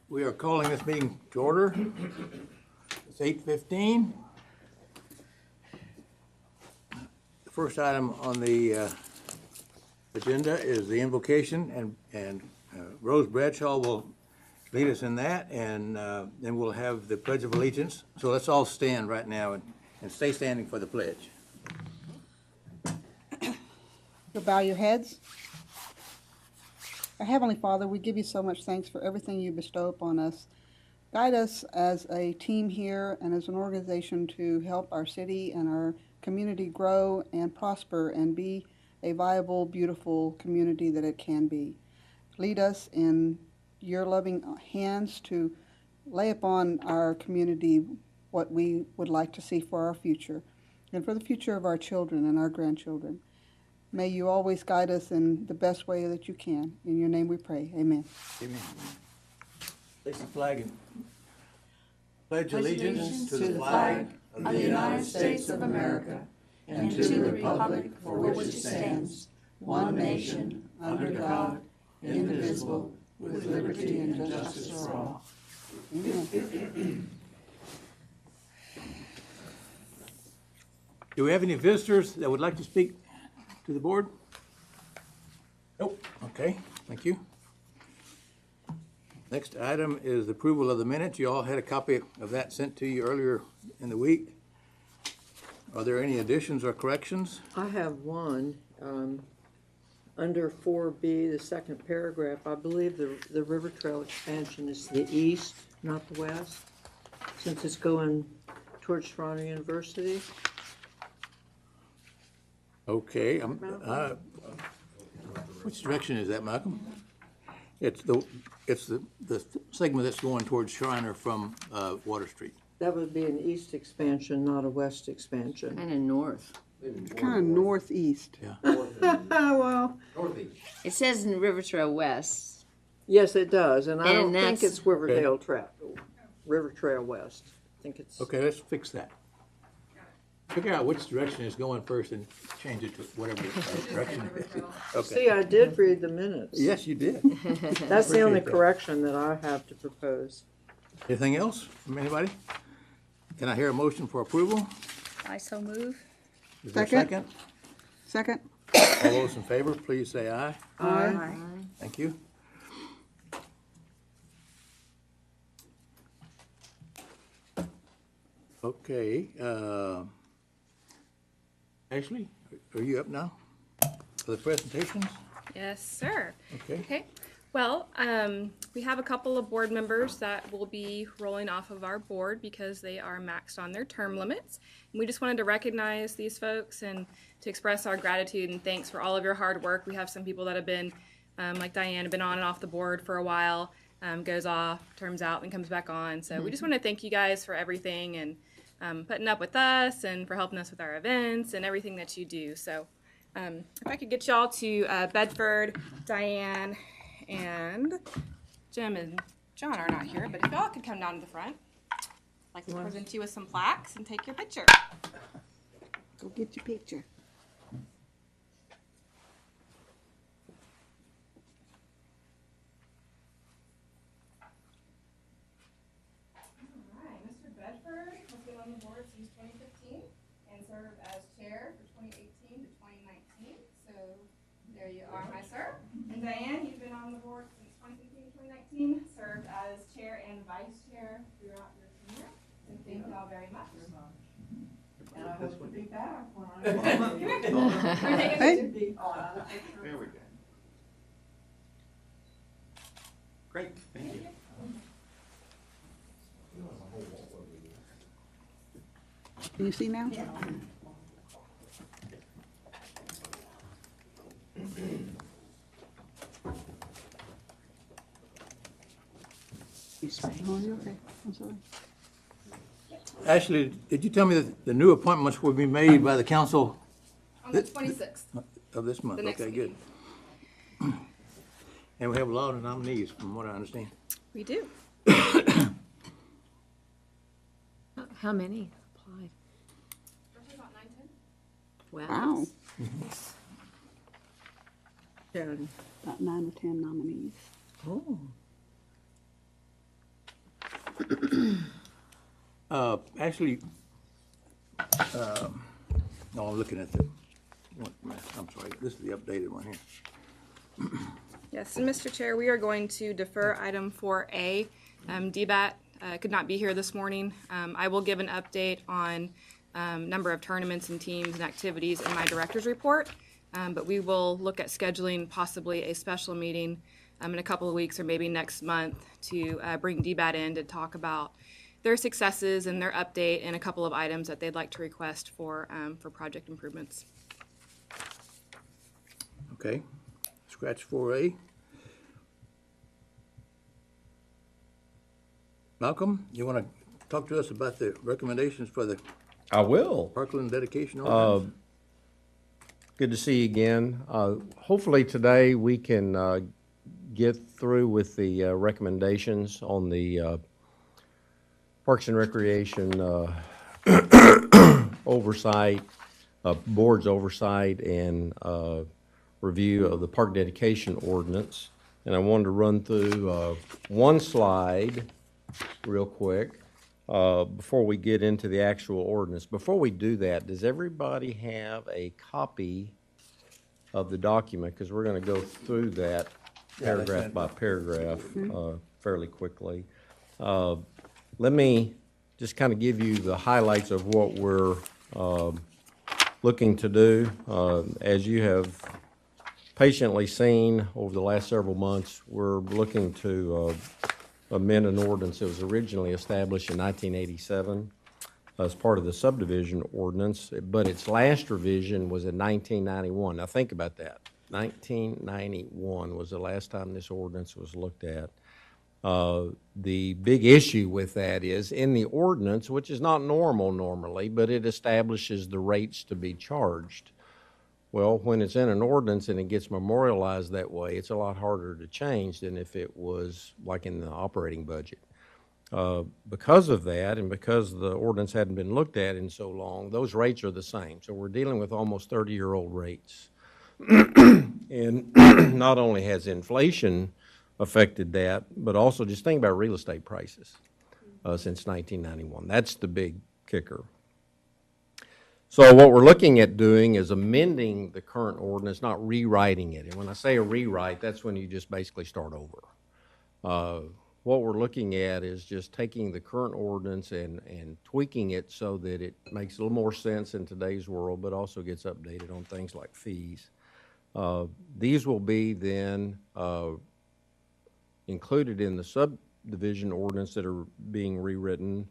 We are calling this meeting to order. It's 8:15. The first item on the agenda is the invocation, and Rose Bradshaw will lead us in that, and then we'll have the Pledge of Allegiance. So let's all stand right now and stay standing for the pledge. You'll bow your heads. Our Heavenly Father, we give you so much thanks for everything you bestow upon us. Guide us as a team here and as an organization to help our city and our community grow and prosper and be a viable, beautiful community that it can be. Lead us in your loving hands to lay upon our community what we would like to see for our future and for the future of our children and our grandchildren. May you always guide us in the best way that you can. In your name we pray. Amen. Amen. Place the flag and pledge allegiance to the flag of the United States of America and to the republic for which it stands, one nation, under God, indivisible, with liberty and justice for all. Amen. Do we have any visitors that would like to speak to the board? Nope. Okay, thank you. Next item is the approval of the minutes. You all had a copy of that sent to you earlier in the week. Are there any additions or corrections? I have one. Under 4B, the second paragraph, I believe the river trail expansion is the east, not the west, since it's going towards Toronto University. Okay. Which direction is that, Malcolm? It's the segment that's going towards Shriner from Water Street. That would be an east expansion, not a west expansion. Kind of north. It's kind of northeast. Yeah. Well, It says in River Trail West. yes, it does, and I And don't think that's- it's Riverdale Trail, River Trail West. I think it's. Okay, let's fix that. Figure out which direction is going first and change it to whatever direction it is. Okay. See, I did read the minutes. Yes, you did. That's the only Appreciate that. correction that I have to propose. Anything else from anybody? Can I hear a motion for approval? I so move. Is there a Second. second? Second. All those in favor, please say aye. Aye. Thank you. Okay, Ashley, are you up now for the presentations? Yes, sir. Okay. Okay. Well, we have a couple of board members that will be rolling off of our board because they are maxed on their term limits. And we just wanted to recognize these folks and to express our gratitude and thanks for all of your hard work. We have some people that have been, like Diane, have been on and off the board for a while, goes off, terms out, and comes back on. So we just want to thank you guys for everything and putting up with us and for helping us with our events and everything that you do. So if I could get y'all to Bedford, Diane, and Jim and John are not here, but if y'all could come down to the front, I'd like to present you with some plaques and take your picture. Go get your picture. All right, Mr. Bedford has been on the board since 2015 and served as chair for 2018 to 2019. So there you are, my sir. And Diane, you've been on the board since 2015 to 2019, served as chair and vice chair throughout your tenure. And thank y'all very much. And I hope to be back when We're taking a picture. There we go. Great, thank you. Can you see now? Oh, you're okay. I'm sorry. Ashley, did you tell me that the new appointments will be made by the council On the 26th. of this month? The next Okay, good. And we have a lot of nominees, from what I understand. We do. How many applied? Roughly about 9-10. Wow. Wow. And About 9 or 10 nominees. oh, Actually, no, I'm looking at the, I'm sorry, this is the updated one here. Yes, and Mr. Chair, we are going to defer item 4A. DBAT could not be here this morning. I will give an update on number of tournaments and teams and activities in my director's report, but we will look at scheduling possibly a special meeting in a couple of weeks or maybe next month to bring DBAT in to talk about their successes and their update and a couple of items that they'd like to request for project improvements. Okay, scratch 4A. Malcolm, you want to talk to us about the recommendations for the I will. Parkland dedication ordinance? Good to see you again. Hopefully today we can get through with the recommendations on the Parks and Recreation oversight, board's oversight and review of the park dedication ordinance. And I wanted to run through one slide real quick before we get into the actual ordinance. Before we do that, does everybody have a copy of the document? Because we're going to go through that paragraph by paragraph fairly quickly. Let me just kind of give you the highlights of what we're looking to do. As you have patiently seen over the last several months, we're looking to amend an ordinance that was originally established in 1987 as part of the subdivision ordinance, but its last revision was in 1991. Now think about that. 1991 was the last time this ordinance was looked at. The big issue with that is in the ordinance, which is not normal normally, but it establishes the rates to be charged. Well, when it's in an ordinance and it gets memorialized that way, it's a lot harder to change than if it was like in the operating budget. Because of that, and because the ordinance hadn't been looked at in so long, those rates are the same. So we're dealing with almost 30-year-old rates. And not only has inflation affected that, but also just think about real estate prices since 1991. That's the big kicker. So what we're looking at doing is amending the current ordinance, not rewriting it. And when I say a rewrite, that's when you just basically start over. What we're looking at is just taking the current ordinance and tweaking it so that it makes a little more sense in today's world, but also gets updated on things like fees. These will be then included in the subdivision ordinance that are being rewritten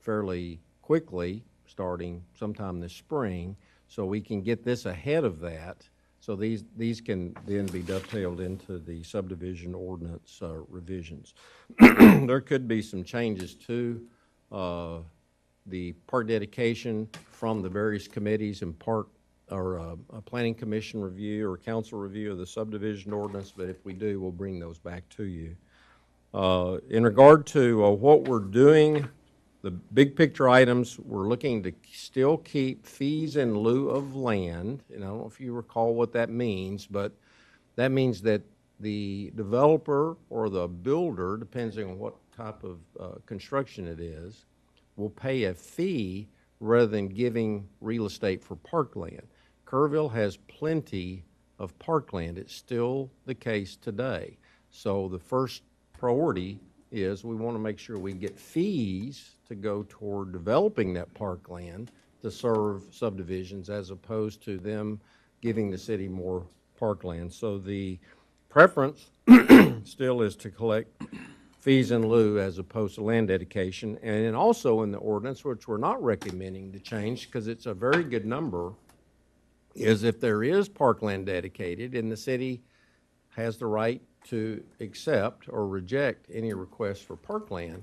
fairly quickly, starting sometime this spring, so we can get this ahead of that. So these can then be dovetailed into the subdivision ordinance revisions. There could be some changes to the park dedication from the various committees and park or a planning commission review or council review of the subdivision ordinance, but if we do, we'll bring those back to you. In regard to what we're doing, the big picture items, we're looking to still keep fees in lieu of land. And I don't know if you recall what that means, but that means that the developer or the builder, depending on what type of construction it is, will pay a fee rather than giving real estate for parkland. Kerrville has plenty of parkland. It's still the case today. So the first priority is we want to make sure we get fees to go toward developing that parkland to serve subdivisions as opposed to them giving the city more parkland. So the preference still is to collect fees in lieu as opposed to land dedication. And then also in the ordinance, which we're not recommending to change because it's a very good number, is if there is parkland dedicated and the city has the right to accept or reject any request for parkland,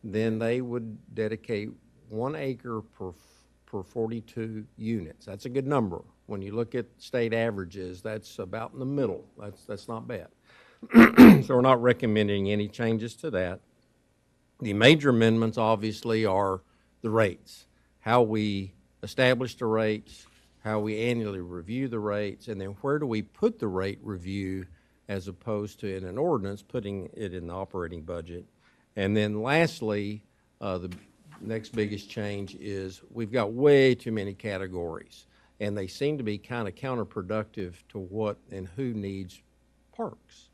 then they would dedicate 1 acre per 42 units. That's a good number. When you look at state averages, that's about in the middle. That's not bad. So we're not recommending any changes to that. The major amendments obviously are the rates, how we establish the rates, how we annually review the rates, and then where do we put the rate review as opposed to in an ordinance, putting it in the operating budget. And then lastly, the next biggest change is we've got way too many categories, and they seem to be kind of counterproductive to what and who needs parks.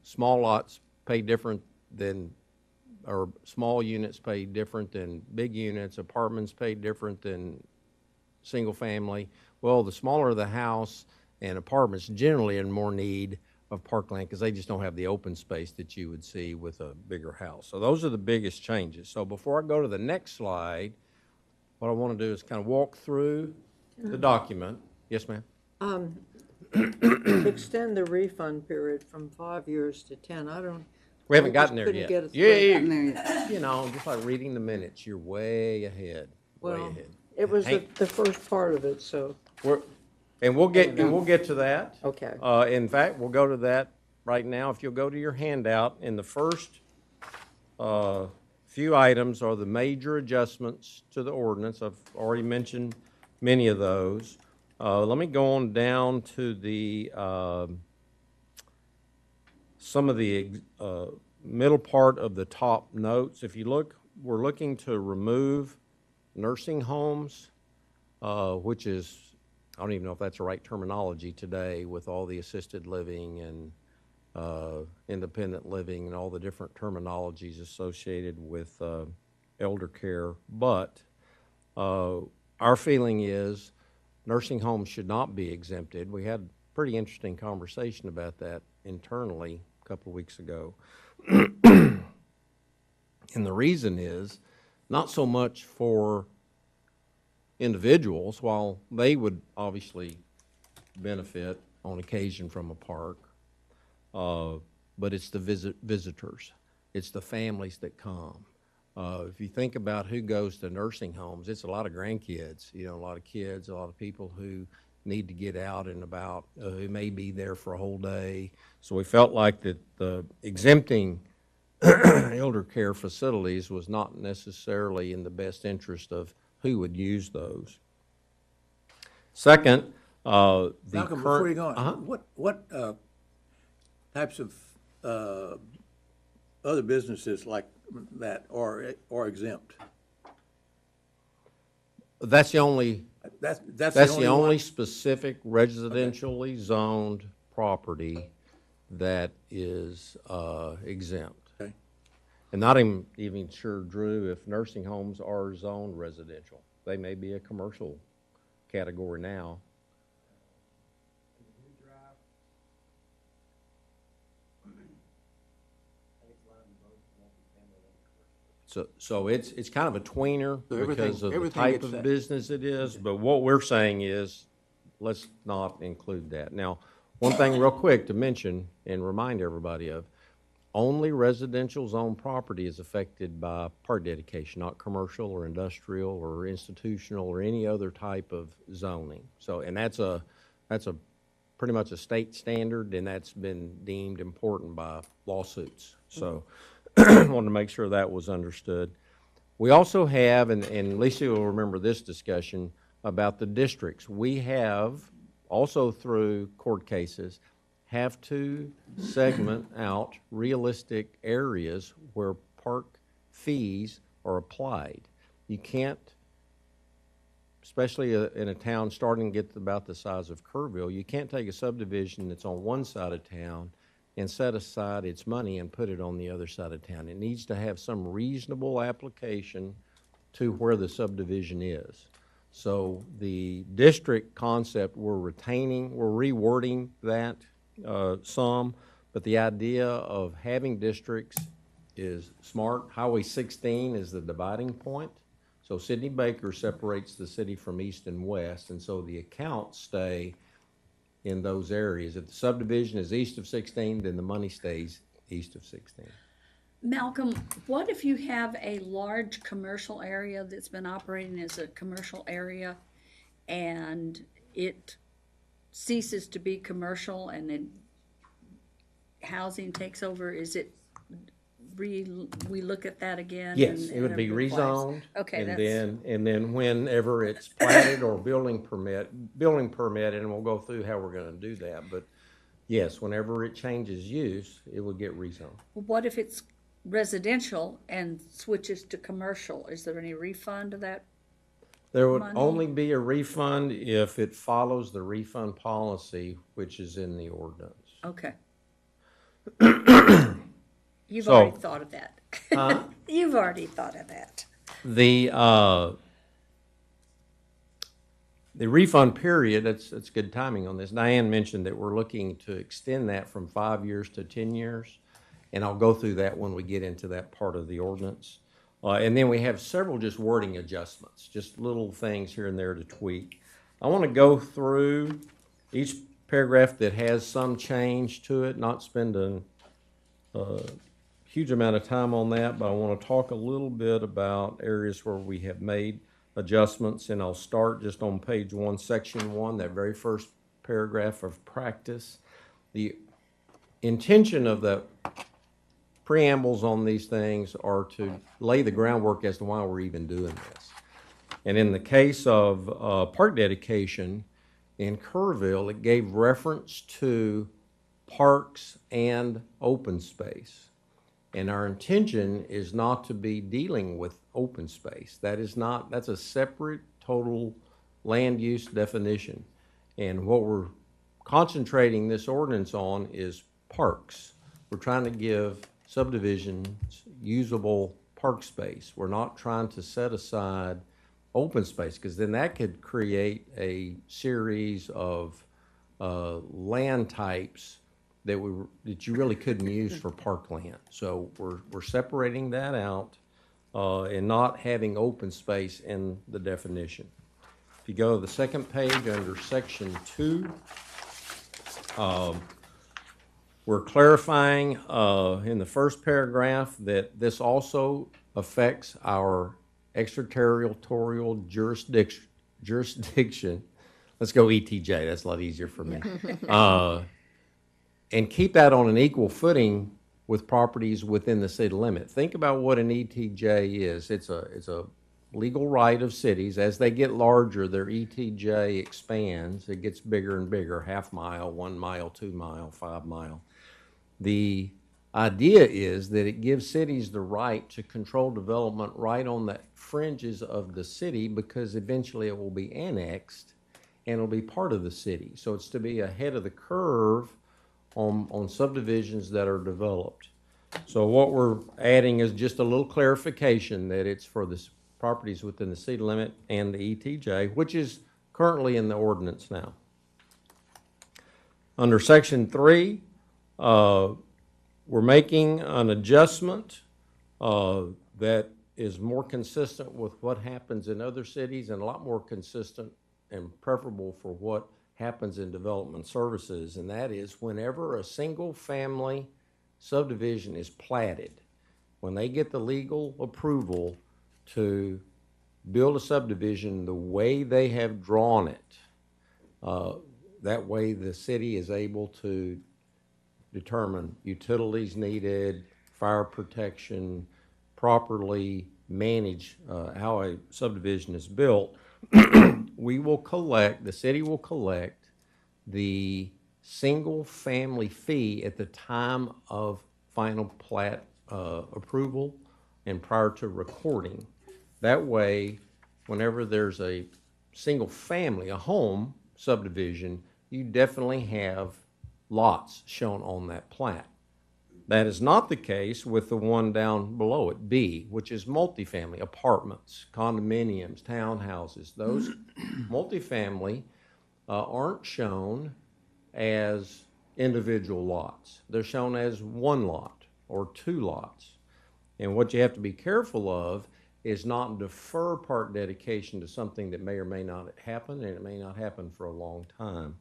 Small lots pay different than, or small units pay different than big units, apartments pay different than single family. Well, the smaller the house and apartments generally in more need of parkland because they just don't have the open space that you would see with a bigger house. So those are the biggest changes. So before I go to the next slide, what I want to do is kind of walk through the document. Yes, ma'am? Extend the refund period from 5 years to 10. We haven't I just gotten there couldn't yet. get it Yeah, through. There you go. just like reading the minutes, you're way ahead, way Well, ahead. it was Hank, the first part of it, so, we'll get to that. okay. In fact, we'll go to that right now. If you'll go to your handout, in the first few items are the major adjustments to the ordinance. I've already mentioned many of those. Let me go on down to the some of the middle part of the top notes. If you look, we're looking to remove nursing homes, which is, I don't even know if that's the right terminology today with all the assisted living and independent living and all the different terminologies associated with elder care. But our feeling is nursing homes should not be exempted. We had a pretty interesting conversation about that internally a couple of weeks ago. And the reason is not so much for individuals, while they would obviously benefit on occasion from a park, but it's the visitors. It's the families that come. If you think about who goes to nursing homes, it's a lot of grandkids, a lot of kids, a lot of people who need to get out and about, who may be there for a whole day. So we felt like that the exempting elder care facilities was not necessarily in the best interest of who would use those. Second, the Malcolm, current. before you go on, what types of other businesses like that are exempt? That's the only. That's That's the only one? specific residentially zoned property that is exempt. Okay. And not even sure, Drew, if nursing homes are zoned residential. They may be a commercial category now. So it's kind of a tweener So everything- because of the everything type gets of that. business it is, but what we're saying is, let's not include that. Now, one thing real quick to mention and remind everybody of, only residential zone property is affected by park dedication, not commercial or industrial or institutional or any other type of zoning. So, and that's a pretty much a state standard, and that's been deemed important by lawsuits. So, wanted to make sure that was understood. We also have, and Lisa will remember this discussion about the districts. We have, also through court cases, have to segment out realistic areas where park fees are applied. You can't, especially in a town starting to get about the size of Kerrville, you can't take a subdivision that's on one side of town and set aside its money and put it on the other side of town. It needs to have some reasonable application to where the subdivision is. So the district concept, we're rewording that some, but the idea of having districts is smart. Highway 16 is the dividing point. So Sidney Baker separates the city from east and west, and so the accounts stay in those areas. If the subdivision is east of 16, then the money stays east of 16. Malcolm, what if you have a large commercial area that's been operating as a commercial area and it ceases to be commercial and then housing takes over? Is it we look at that again? Yes, and it would be applies? rezoned. Okay, And then whenever it's platted or building permit, and we'll go through how we're gonna do that. But yes, whenever it changes use, it would get rezoned. What if it's residential and switches to commercial, is there any refund of that? There would Money? only be a refund if it follows the refund policy, which is in the ordinance. Okay. You've So- already thought of that. Huh? You've already thought of that. The refund period, that's good timing on this. Diane mentioned that we're looking to extend that from 5 years to 10 years, and I'll go through that when we get into that part of the ordinance. And then we have several just wording adjustments, just little things here and there to tweak. I want to go through each paragraph that has some change to it, not spend a huge amount of time on that, but I want to talk a little bit about areas where we have made adjustments, and I'll start just on page 1, section 1, that very first paragraph of practice. The intention of the preambles on these things are to lay the groundwork as to why we're even doing this. And in the case of park dedication in Kerrville, it gave reference to parks and open space. And our intention is not to be dealing with open space. That's a separate total land use definition. And what we're concentrating this ordinance on is parks. We're trying to give subdivisions usable park space. We're not trying to set aside open space, because then that could create a series of land types that you really couldn't use for parkland. So we're separating that out and not having open space in the definition. If you go to the second page under section 2, we're clarifying in the first paragraph that this also affects our extraterritorial jurisdiction. Let's go ETJ, that's a lot easier for me. And keep that on an equal footing with properties within the city limit. Think about what an ETJ is. It's a legal right of cities. As they get larger, their ETJ expands. It gets bigger and bigger, half mile, 1 mile, 2 mile, 5 mile. The idea is that it gives cities the right to control development right on the fringes of the city, because eventually it will be annexed and it'll be part of the city. So it's to be ahead of the curve on subdivisions that are developed. So what we're adding is just a little clarification that it's for the properties within the city limit and the ETJ, which is currently in the ordinance now. Under section 3, we're making an adjustment that is more consistent with what happens in other cities and a lot more consistent and preferable for what happens in development services, and that is whenever a single-family subdivision is platted, when they get the legal approval to build a subdivision the way they have drawn it, that way the city is able to determine utilities needed, fire protection, properly manage how a subdivision is built. The city will collect the single-family fee at the time of final plat approval and prior to recording. That way, whenever there's a single family, a home subdivision, you definitely have lots shown on that plat. That is not the case with the one down below it, B, which is multifamily, apartments, condominiums, townhouses. Those multifamily aren't shown as individual lots. They're shown as one lot or 2 lots. And what you have to be careful of is not defer park dedication to something that may or may not happen, and it may not happen for a long time.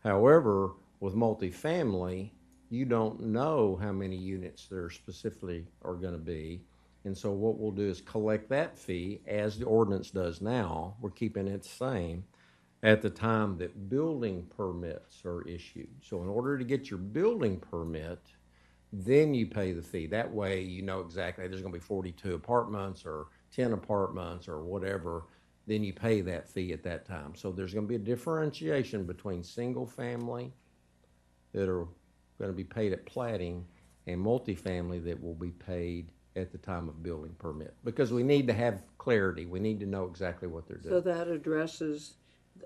However, with multifamily, you don't know how many units there specifically are going to be. And so what we'll do is collect that fee, as the ordinance does now. We're keeping it the same at the time that building permits are issued. So in order to get your building permit, then you pay the fee. That way you know exactly there's going to be 42 apartments or 10 apartments or whatever. Then you pay that fee at that time. So there's going to be a differentiation between single family that are going to be paid at platting and multifamily that will be paid at the time of building permit. Because we need to have clarity. We need to know exactly what they're So doing. that addresses,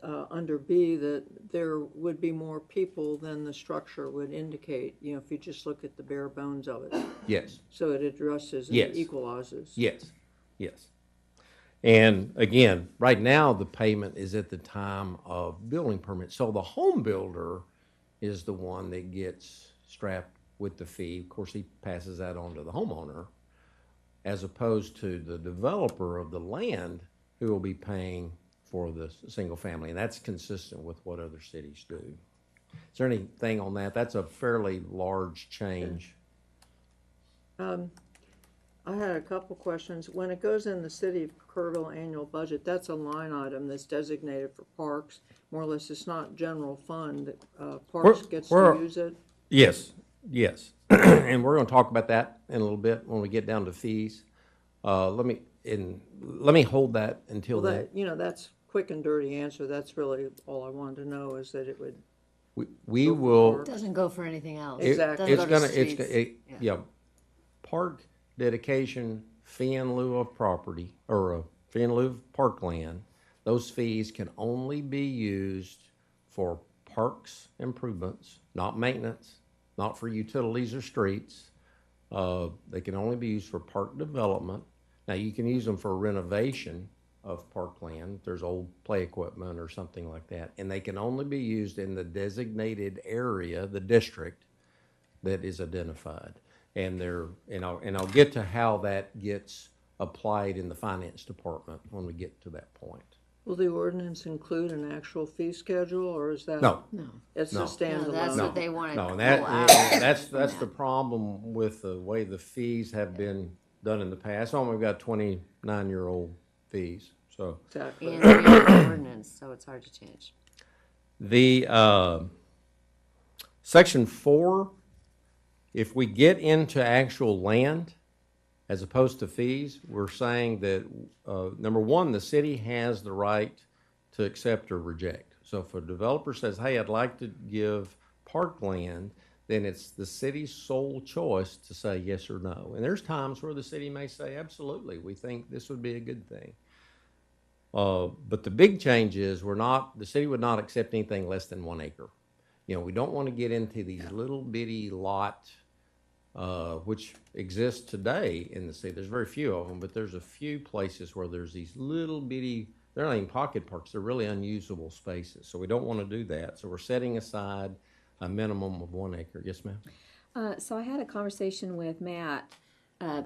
under B, that there would be more people than the structure would indicate, you know, if you just look at the bare bones of it. Yes. So it addresses and Yes. equalizes. Yes, yes. And again, right now, the payment is at the time of building permit. So the home builder is the one that gets strapped with the fee. Of course, he passes that on to the homeowner, as opposed to the developer of the land who will be paying for the single family. And that's consistent with what other cities do. Is there anything on that? That's a fairly large change. I had a couple questions. When it goes in the city of Kerrville annual budget, that's a line item that's designated for parks. More or less, it's not general fund. Parks gets to use it. Yes, yes. And we're gonna talk about that in a little bit when we get down to fees. Let me hold that until Well, then. that, you know, that's quick and dirty answer. That's really all I wanted to know, is that it would. We Go for will, parks. Doesn't go for anything else. Exactly. Doesn't it's go to gonna, streets. yeah. Park dedication, fee in lieu of property, or a fee in lieu of parkland, those fees can only be used for parks improvements, not maintenance, not for utilities or streets. They can only be used for park development. Now, you can use them for renovation of parkland, if there's old play equipment or something like that, and they can only be used in the designated area, the district, that is identified. And I'll get to how that gets applied in the finance department when we get to that point. Will the ordinance include an actual fee schedule, or is that? No, No. It's No. a No, that's standalone. what they wanted to no, pull and out. that's from the that. problem with the way the fees have been done in the past. Oh, we've got 29-year-old fees, so. Exactly. And we have an ordinance, so it's hard to change. The, section 4, if we get into actual land as opposed to fees, we're saying that, number one, the city has the right to accept or reject. So if a developer says, hey, I'd like to give parkland, then it's the city's sole choice to say yes or no. And there's times where the city may say, absolutely, we think this would be a good thing. But the big change is the city would not accept anything less than 1 acre. You know, we don't want to get into these little bitty lot, which exist today in the city. There's very few of them, but there's a few places where there's these little bitty, they're not even pocket parks, they're really unusable spaces. So we don't want to do that. So we're setting aside a minimum of 1 acre. Yes, ma'am? So I had a conversation with Matt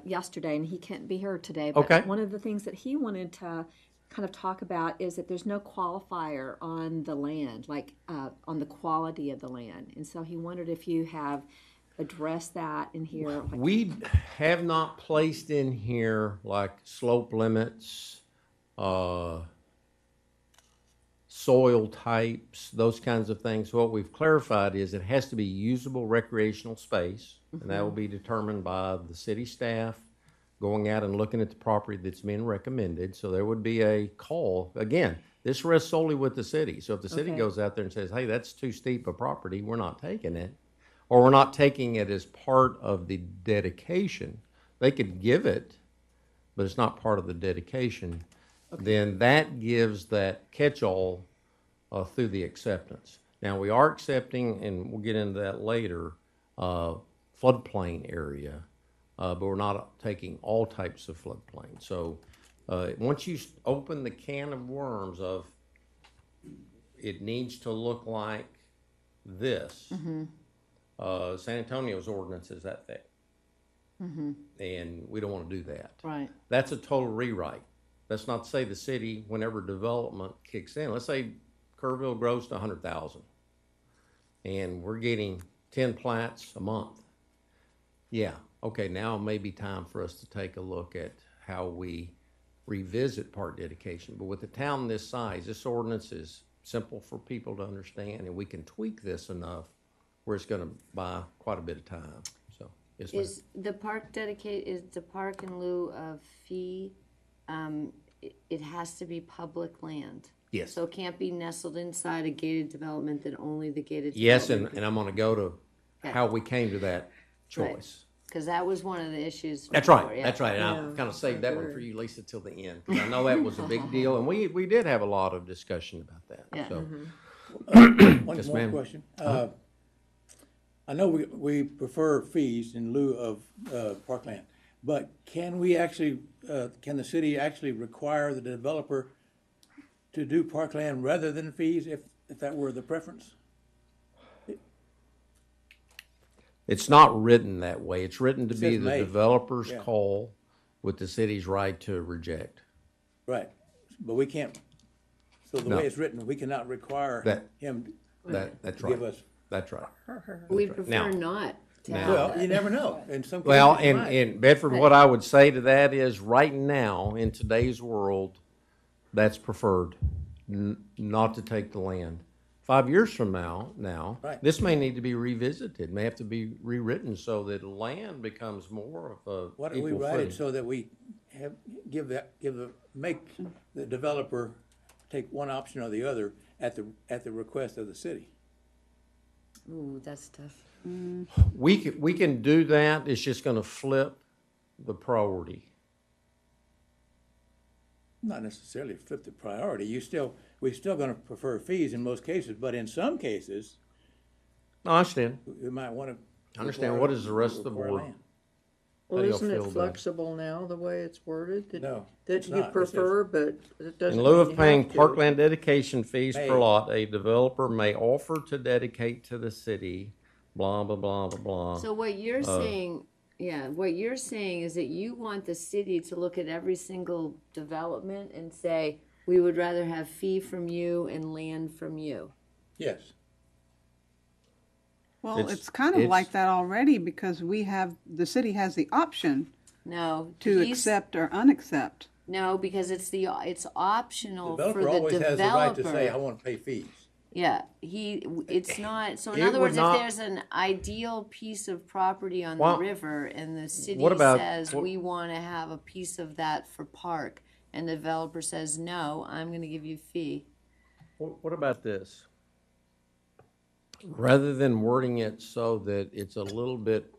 yesterday, and he can't be here today. Okay. But one of the things that he wanted to kind of talk about is that there's no qualifier on the land, like on the quality of the land. And so he wondered if you have addressed that in here. Like, We have not placed in here like slope limits, soil types, those kinds of things. What we've clarified is it has to be usable recreational space, and that will be determined by the city staff going out and looking at the property that's being recommended. So there would be a call. Again, this rests solely with the city. So if the city Okay. goes out there and says, hey, that's too steep a property, we're not taking it, or we're not taking it as part of the dedication, they could give it, but it's not part of the dedication, then that gives that catch-all through the acceptance. Now, we are accepting, and we'll get into that later, floodplain area, but we're not taking all types of floodplain. So once you open the can of worms of it needs to look like this, San Antonio's ordinance is that thick. And we don't want to do that. Right. That's a total rewrite. That's not to say the city, whenever development kicks in, let's say Kerrville grows to 100,000 and we're getting 10 plats a month. Yeah, okay, now may be time for us to take a look at how we revisit park dedication. But with a town this size, this ordinance is simple for people to understand, and we can tweak this enough where it's going to buy quite a bit of time. So, yes, ma'am. Is the park dedicated, is the park in lieu of fee, it has to be public land? Yes. So it can't be nestled inside a gated development that only the gated Yes, development and I'm going to go to Okay. how we came to that Right. choice. Because that was one of the issues. That's before, right, yeah. that's right, and I'll kind of save that one for you, Lisa, till the end, because I know that was a big deal, and we did have a lot of discussion about that, Yeah. so. One Yes, more ma'am. question. I know we prefer fees in lieu of parkland, but can we actually, can the city actually require the developer to do parkland rather than fees if that were the preference? It's not written that way. It's written to be Says the may. developer's Yeah. call with the city's right to reject. Right, but we can't, so the No. way it's written, we cannot require That- him That's to give right. us. That's right. We prefer Now- not to now- have Well, that. you never know. In some cases, Well, you might. and Bedford, what I would say to that is, right now, in today's world, that's preferred, not to take the land. 5 years from now, Right. this may need to be revisited, may have to be rewritten so that land becomes more of a Why don't we equal write footing. it so that we make the developer take one option or the other at the request of the city? Ooh, that's tough. We can do that, it's just gonna flip the priority. Not necessarily flip the priority. We're still gonna prefer fees in most cases, but in some cases, No, I understand. we might wanna. I understand. What is the rest of the require board? land. Well, How do y'all isn't feel it about it? flexible now, the way it's worded? No, That it's you not. It says- prefer, but it doesn't In lieu mean of you paying have to. parkland dedication fees per May. lot, a developer may offer to dedicate to the city, blah, blah, blah, blah, blah. So what you're saying, yeah, what you're saying is that you want the city to look at every single development and say, we would rather have fee from you and land from you. Yes. Well, It's- it's kind of it's- like that already because the city has the option No. to he's- accept or unaccept. No, because it's optional for Developer the always has the right to say, I developer. wanna pay fees. Yeah, it's not, so in It other would words, not- if there's an ideal piece of property on the Well, river and the city what about- says, what- we wanna have a piece of that for park, and the developer says, no, I'm gonna give you a fee. What about this? Rather than wording it so that it's a little bit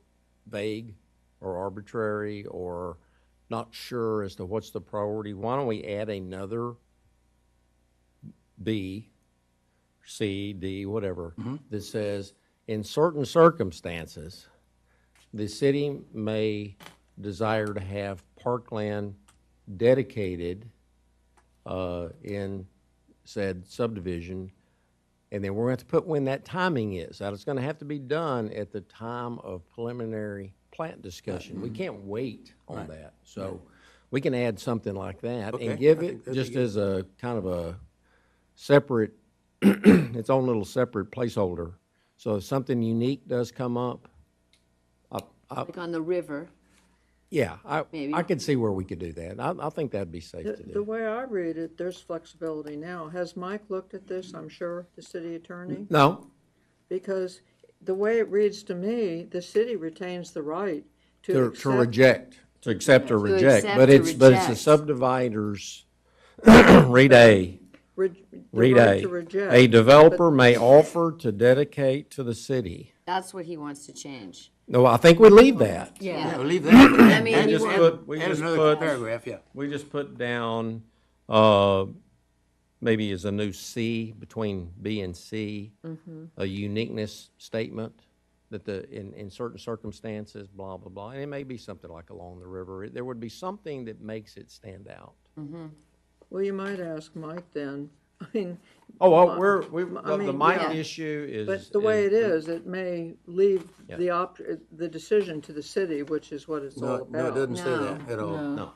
vague or arbitrary or not sure as to what's the priority, why don't we add another B, C, D, whatever, that says, in certain circumstances, the city may desire to have parkland dedicated in said subdivision, and then we're going to have to put when that timing is. Now, it's going to have to be done at the time of preliminary plat discussion. We can't wait on that. So we can add something like that Okay, and give I think it that'd be just good. as a kind of a separate, its own little separate placeholder. So if something unique does come up, Like on the river, yeah, Maybe. I could see where we could do that. I think that'd be safe to The do. way I read it, there's flexibility now. Has Mike looked at this, I'm sure, the city attorney? No, Because the way it reads to me, the city retains the right to to accept. reject, to accept or To reject, accept but or it's the reject. subdivider's, read A, the read right A. to reject. A developer may offer to dedicate to the city. that's what he wants to change. No, I think we leave that. Yeah, Yeah, we'll leave that. I mean, Add you just want- we add just another put- paragraph, yeah. We just put down, maybe as a new C between B and C, a uniqueness statement that in certain circumstances, blah, blah, blah. And it may be something like along the river. There would be something that makes it stand out. Well, you might ask Mike then. I mean. Oh, well, I the mean, Mike yeah. issue is. But the way it is, it may leave Yeah. the decision to the city, which is what it's all No, about. no, it doesn't say No, that at all. No.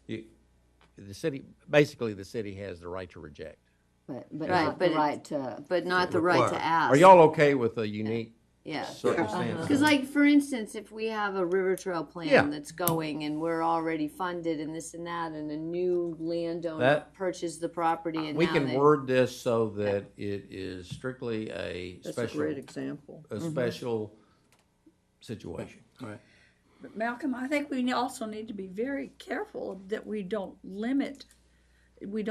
The city, basically, the city has the right to reject. But Right, not but the it- right to. but not the right Require. to ask. Are y'all okay with a unique Yeah. circumstance? Because, like, for instance, if we have a river trail plan Yeah. that's going and we're already funded and this and that, and a new landowner That- purchased the property and We now can they, word this so that it is strictly a That's a special, great example. a special situation. Right. But Malcolm, I think we also need to be very careful that we don't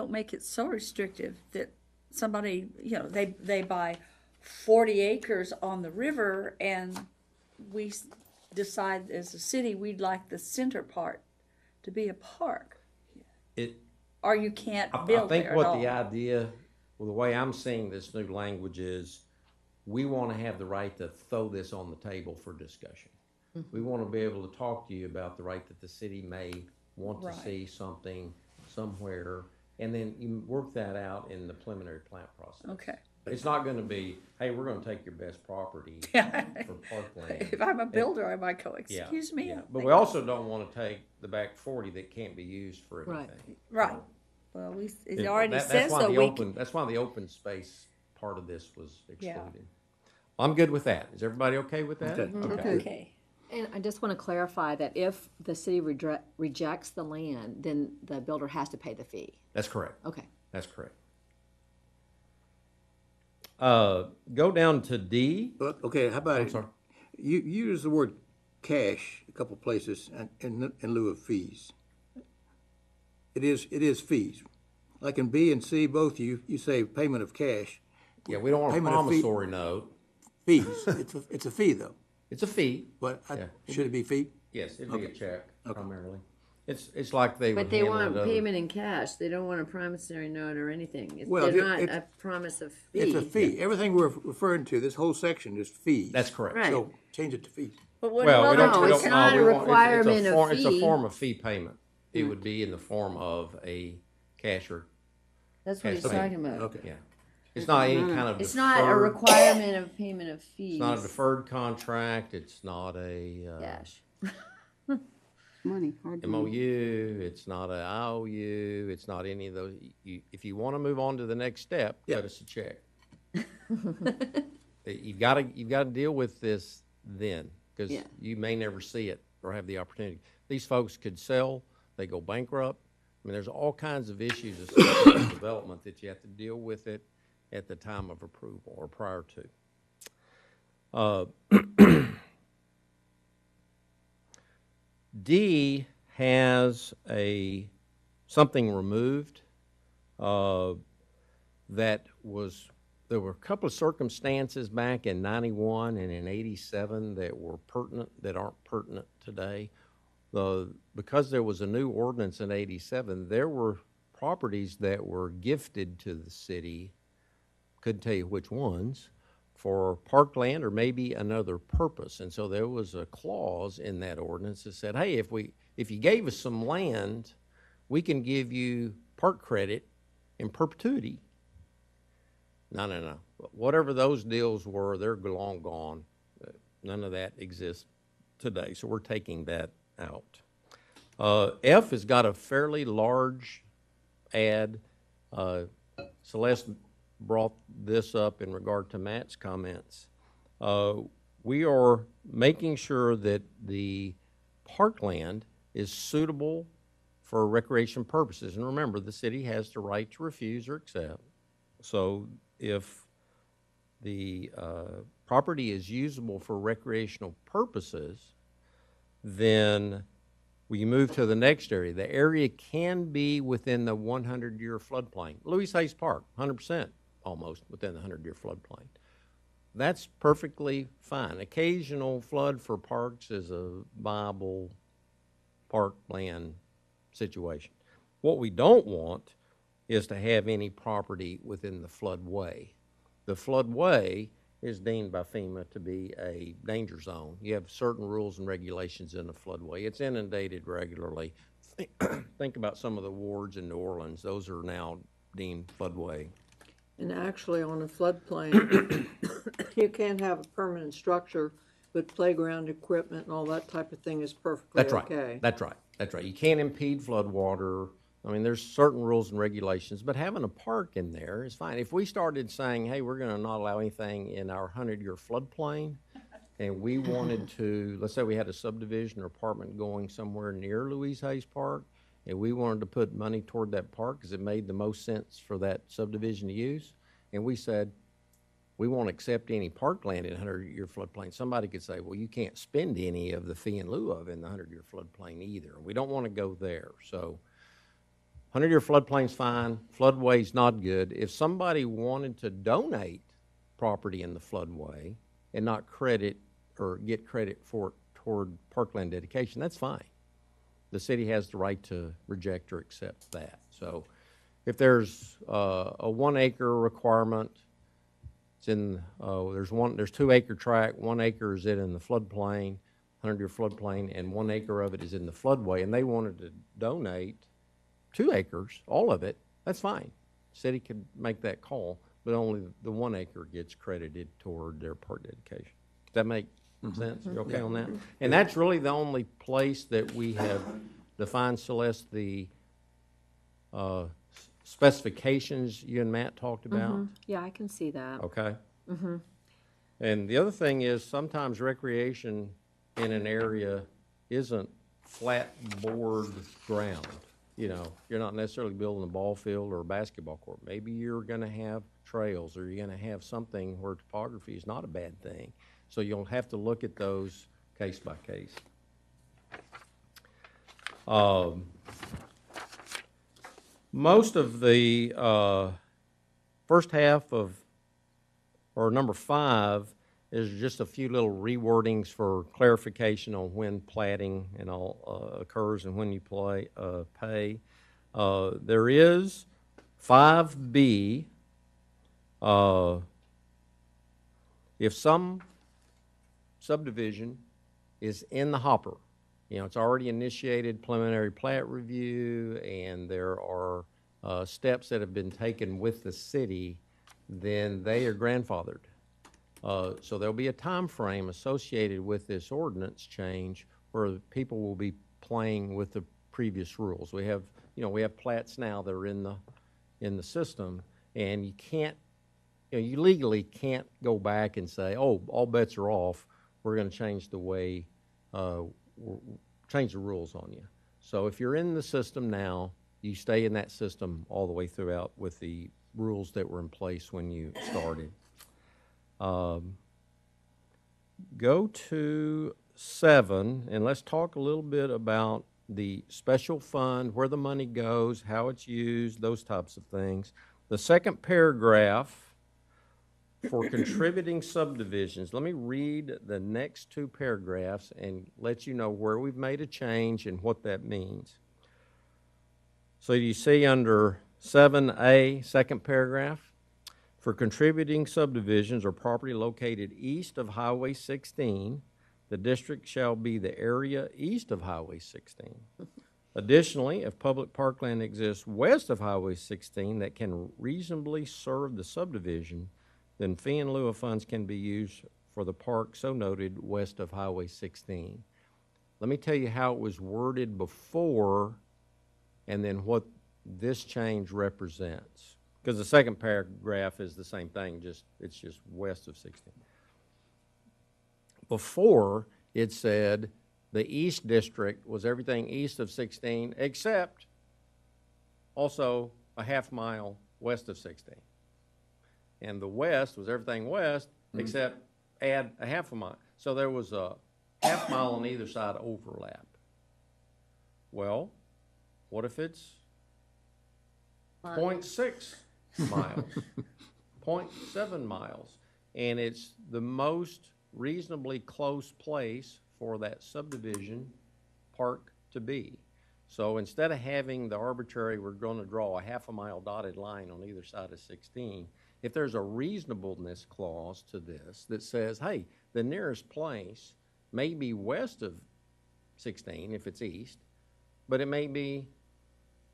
make it so restrictive that somebody, they buy 40 acres on the river and we decide as a city, we'd like the center part to be a park, It, or you can't I build think there at what all. the idea, well, the way I'm seeing this new language is, we want to have the right to throw this on the table for discussion. We want to be able to talk to you about the right that the city may want to Right. see something somewhere, and then you work that out in the preliminary plat process. Okay. It's not going to be, hey, we're going to take your best property Yeah. for parkland. If I'm a builder, I might go, Yeah, excuse me. yeah. But we also don't want to take the back 40 that can't be used for Right. anything. Right. Well, it Yeah, already that's says why that the we open, that's why the open space part of this was Yeah. excluded. I'm good with that. Is everybody okay with that? Okay. can. Okay. And I just want to clarify that if the city rejects the land, then the builder has to pay the fee. That's correct. Okay. That's correct. Go down to D. Well, okay, how about I'm sorry. you use the word cash a couple places in lieu of fees. It is fees. Like in B and C, both you say payment of cash, Yeah, we don't want a Payment of fee. promissory note. fees. It's a fee though. It's a fee. But Yeah. should it be fee? Yes, it'd be a Okay. check primarily. It's like they would But they handle want it other- payment in cash. They don't want a promissory note or anything. Well, They're not it's- a promise of fee. It's a fee. Everything we're referring to, this whole section is fees. That's correct. Right. So change it to fees. But what, Well, we don't, no, we it's don't, not we a want- it's requirement of form- It's a fee. form of fee payment. It would be in the form of a cash or, That's what he's Cash talking about. Okay. yeah. It's not any kind of It's not a deferred- requirement of payment of fees. It's not a deferred contract, it's not a Cash. Money, hard money. MOU, it's not a IOU, it's not any of those. If you want to move on to the next step, Yeah. cut us a check. You've got to deal with this then, because Yeah. you may never see it or have the opportunity. These folks could sell, they go bankrupt. I mean, there's all kinds of issues associated with development that you have to deal with it at the time of approval or prior to. D has something removed that was, there were a couple of circumstances back in 91 and in 87 that were pertinent, that aren't pertinent today. Because there was a new ordinance in 87, there were properties that were gifted to the city, couldn't tell you which ones, for parkland or maybe another purpose. And so there was a clause in that ordinance that said, hey, if you gave us some land, we can give you park credit in perpetuity. No. Whatever those deals were, they're long gone. None of that exists today, so we're taking that out. F has got a fairly large ad. Celeste brought this up in regard to Matt's comments. We are making sure that the parkland is suitable for recreation purposes. And remember, the city has the right to refuse or accept. So if the property is usable for recreational purposes, then we move to the next area. The area can be within the 100-year floodplain. Louis Hayes Park, 100% almost within the 100-year floodplain. That's perfectly fine. Occasional flood for parks is a viable parkland situation. What we don't want is to have any property within the floodway. The floodway is deemed by FEMA to be a danger zone. You have certain rules and regulations in the floodway. It's inundated regularly. Think about some of the wards in New Orleans. Those are now deemed floodway. And actually, on a floodplain, you can't have a permanent structure, but playground equipment and all that type of thing is perfectly That's right. okay. That's right. That's right. You can't impede floodwater. I mean, there's certain rules and regulations, but having a park in there is fine. If we started saying, hey, we're going to not allow anything in our 100-year floodplain, and we wanted to, let's say we had a subdivision or apartment going somewhere near Louise Hayes Park, and we wanted to put money toward that park because it made the most sense for that subdivision to use, and we said, we won't accept any parkland in 100-year floodplain. Somebody could say, well, you can't spend any of the fee in lieu of in the 100-year floodplain either. We don't want to go there. So 100-year floodplain's fine, floodway's not good. If somebody wanted to donate property in the floodway and not credit or get credit for it toward parkland dedication, that's fine. The city has the right to reject or accept that. So if there's a 1 acre requirement, it's in, there's 2 acre tract, 1 acre is in the floodplain, 100-year floodplain, and 1 acre of it is in the floodway, and they wanted to donate 2 acres, all of it, that's fine. City could make that call, but only the 1 acre gets credited toward their park dedication. Does that make sense? You okay on that? And that's really the only place that we have defined, Celeste, the specifications you and Matt talked about. Yeah, I can see that. Okay. And the other thing is sometimes recreation in an area isn't flat board ground. You know, you're not necessarily building a ball field or a basketball court. Maybe you're going to have trails, or you're going to have something where topography is not a bad thing. So you'll have to look at those case by case. Most of the first half of, or number 5, is just a few little rewordings for clarification on when platting and all occurs and when you pay. There is 5B. If some subdivision is in the hopper, you know, it's already initiated preliminary plat review, and there are steps that have been taken with the city, then they are grandfathered. So there'll be a time frame associated with this ordinance change where people will be playing with the previous rules. We have, you know, we have plats now that are in the system, and you can't, you know, you legally can't go back and say, oh, all bets are off. We're going to change the way, change the rules on you. So if you're in the system now, you stay in that system all the way throughout with the rules that were in place when you started. Go to 7, and let's talk a little bit about the special fund, where the money goes, how it's used, those types of things. The second paragraph, for contributing subdivisions, let me read the next 2 paragraphs and let you know where we've made a change and what that means. So you see under 7A, second paragraph, for contributing subdivisions or property located east of Highway 16, the district shall be the area east of Highway 16. Additionally, if public parkland exists west of Highway 16 that can reasonably serve the subdivision, then fee in lieu of funds can be used for the park so noted west of Highway 16. Let me tell you how it was worded before and then what this change represents. Because the second paragraph is the same thing, it's just west of 16. Before, it said the East District was everything east of 16 except also a half mile west of 16. And the West was everything west except add a half a mile. So there was a half mile on either side overlap. Well, what if it's 0.6 miles, 0.7 miles, and it's the most reasonably close place for that subdivision park to be. So instead of having the arbitrary, we're going to draw a half a mile dotted line on either side of 16, if there's a reasonableness clause to this that says, hey, the nearest place may be west of 16 if it's east, but it may be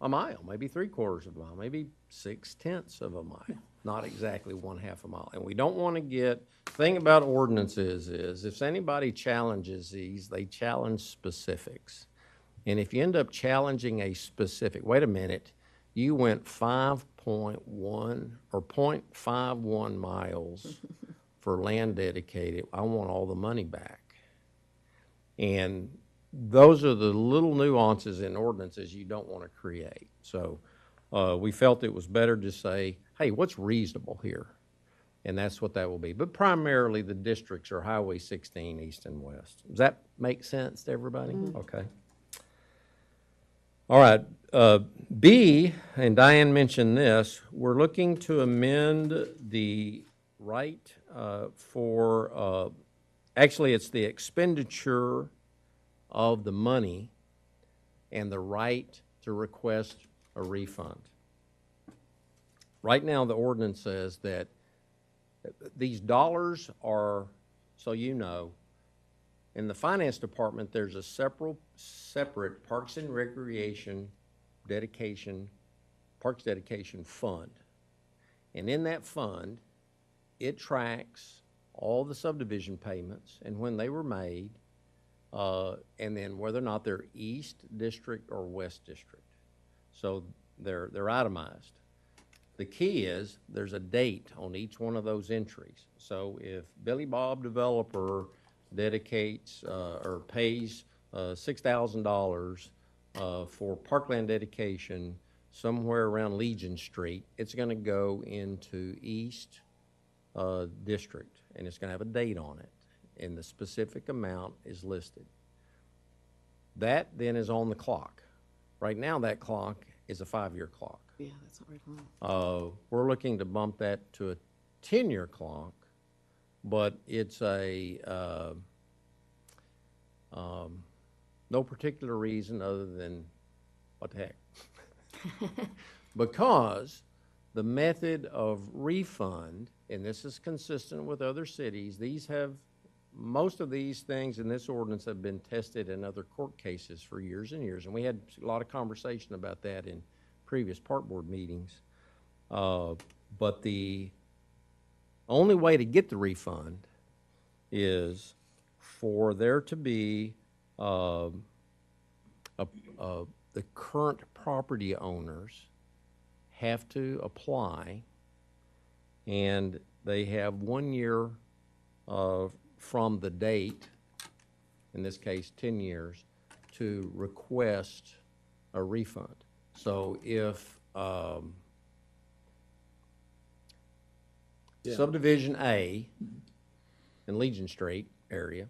a mile, maybe 3/4 of a mile, maybe 6/10 of a mile, not exactly 1/2 a mile. And we don't want to get, thing about ordinances is if anybody challenges these, they challenge specifics. And if you end up challenging a specific, wait a minute, you went 5.1 or 0.51 miles for land dedicated, I want all the money back. And those are the little nuances in ordinances you don't want to create. So we felt it was better to say, hey, what's reasonable here? And that's what that will be. But primarily the districts are Highway 16 east and west. Does that make sense to everybody? Mm-hmm. Okay. All right. B, and Diane mentioned this, we're looking to amend the right for, actually it's the expenditure of the money and the right to request a refund. Right now, the ordinance says that these dollars are, so you know, in the finance department, there's a separate Parks and Recreation Parks Dedication Fund. And in that fund, it tracks all the subdivision payments and when they were made, and then whether or not they're East District or West District. So they're itemized. The key is there's a date on each one of those entries. So if Billy Bob Developer dedicates or pays $6,000 for parkland dedication somewhere around Legion Street, it's going to go into East District, and it's going to have a date on it, and the specific amount is listed. That then is on the clock. Right now, that clock is a 5-year clock. Yeah, that's not right. We're looking to bump that to a 10-year clock, but it's no particular reason other than what the heck. Because the method of refund, and this is consistent with other cities, most of these things in this ordinance have been tested in other court cases for years and years, and we had a lot of conversation about that in previous park board meetings. But the only way to get the refund is for there to be the current property owners have to apply, and they have 1 year from the date, in this case 10 years, to request a refund. So if subdivision A in Legion Street area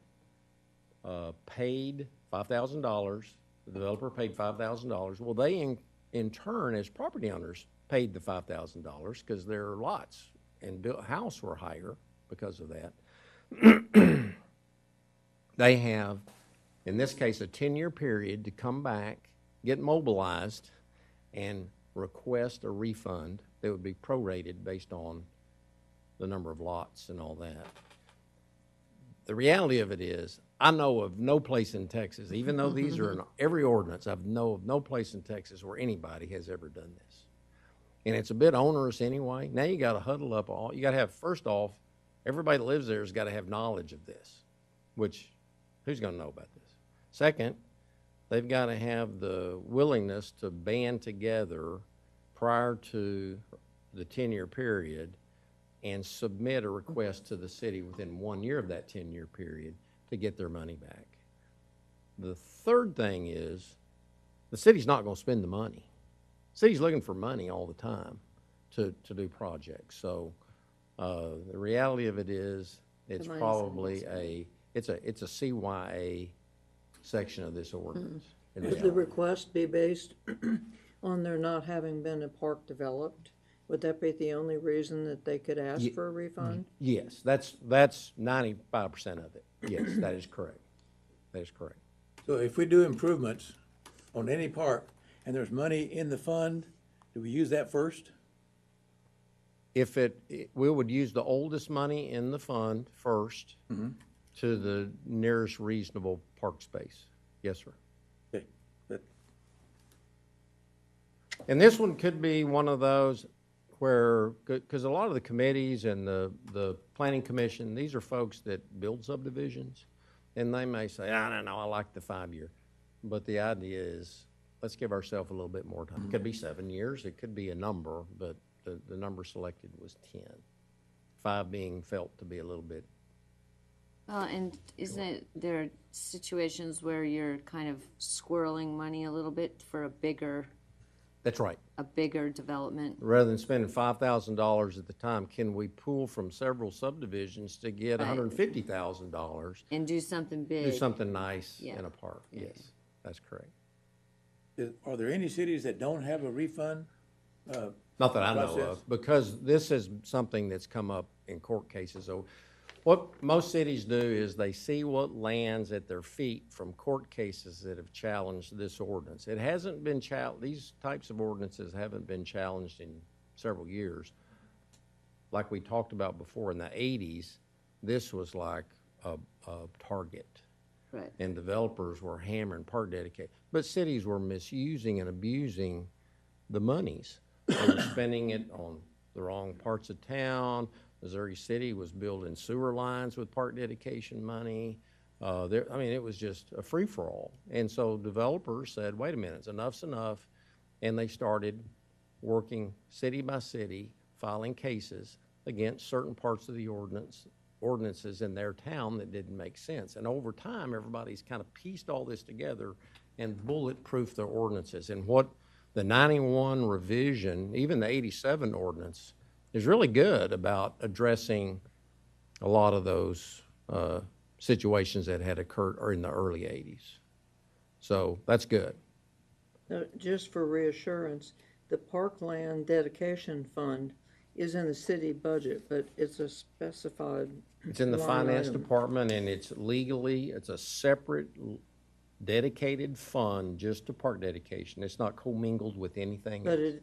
paid $5,000, the developer paid $5,000, well, they in turn, as property owners, paid the $5,000 because their lots and built house were higher because of that. They have, in this case, a 10-year period to come back, get mobilized, and request a refund that would be prorated based on the number of lots and all that. The reality of it is, I know of no place in Texas, even though these are in every ordinance, I know of no place in Texas where anybody has ever done this. And it's a bit onerous anyway. Now you got to huddle up you got to have, first off, everybody that lives there has got to have knowledge of this, which, who's going to know about this? Second, they've got to have the willingness to band together prior to the 10-year period and submit a request to the city within 1 year of that 10-year period to get their money back. The third thing is the city's not going to spend the money. The city's looking for money all the time to do projects. So the reality of it is it's probably it's a CYA section of this ordinance. Would the request be based on there not having been a park developed? Would that be the only reason that they could ask for a refund? Yes, that's 95% of it. Yes, that is correct. That is correct. So if we do improvements on any park and there's money in the fund, do we use that first? We would use the oldest money in the fund first to the nearest reasonable park space. Yes, sir. Okay. But And this one could be one of those where, because a lot of the committees and the planning commission, these are folks that build subdivisions, and they may say, I don't know, I like the 5-year. But the idea is, let's give ourselves a little bit more time. It could be 7 years, it could be a number, but the number selected was 10. 5 being felt to be a little bit. And isn't there situations where you're kind of squirreling money a little bit for a bigger That's right. development? Rather than spending $5,000 at the time, can we pool from several subdivisions to get Right. $150,000? And do something big? Do something nice Yeah. in a park. Yes, that's correct. are there any cities that don't have a refund? Not that I know Process. of, because this is something that's come up in court cases. So What most cities do is they see what lands at their feet from court cases that have challenged this ordinance. It hasn't been these types of ordinances haven't been challenged in several years. Like we talked about before, in the 80s, this was like a target. Right. And developers were hammering park dedication. But cities were misusing and abusing the monies. They were spending it on the wrong parts of town. Missouri City was building sewer lines with park dedication money. It was just a free-for-all. And so developers said, wait a minute, enough's enough. And they started working city by city, filing cases against certain parts of the ordinances in their town that didn't make sense. And over time, everybody's kind of pieced all this together and bulletproofed their ordinances. And what the 91 revision, even the 87 ordinance, is really good about addressing a lot of those situations that had occurred in the early 80s. So that's good. Now, just for reassurance, the Parkland Dedication Fund is in the city budget, but it's a specified It's in the line finance item. department, and it's a separate dedicated fund just to park dedication. It's not commingled with anything else.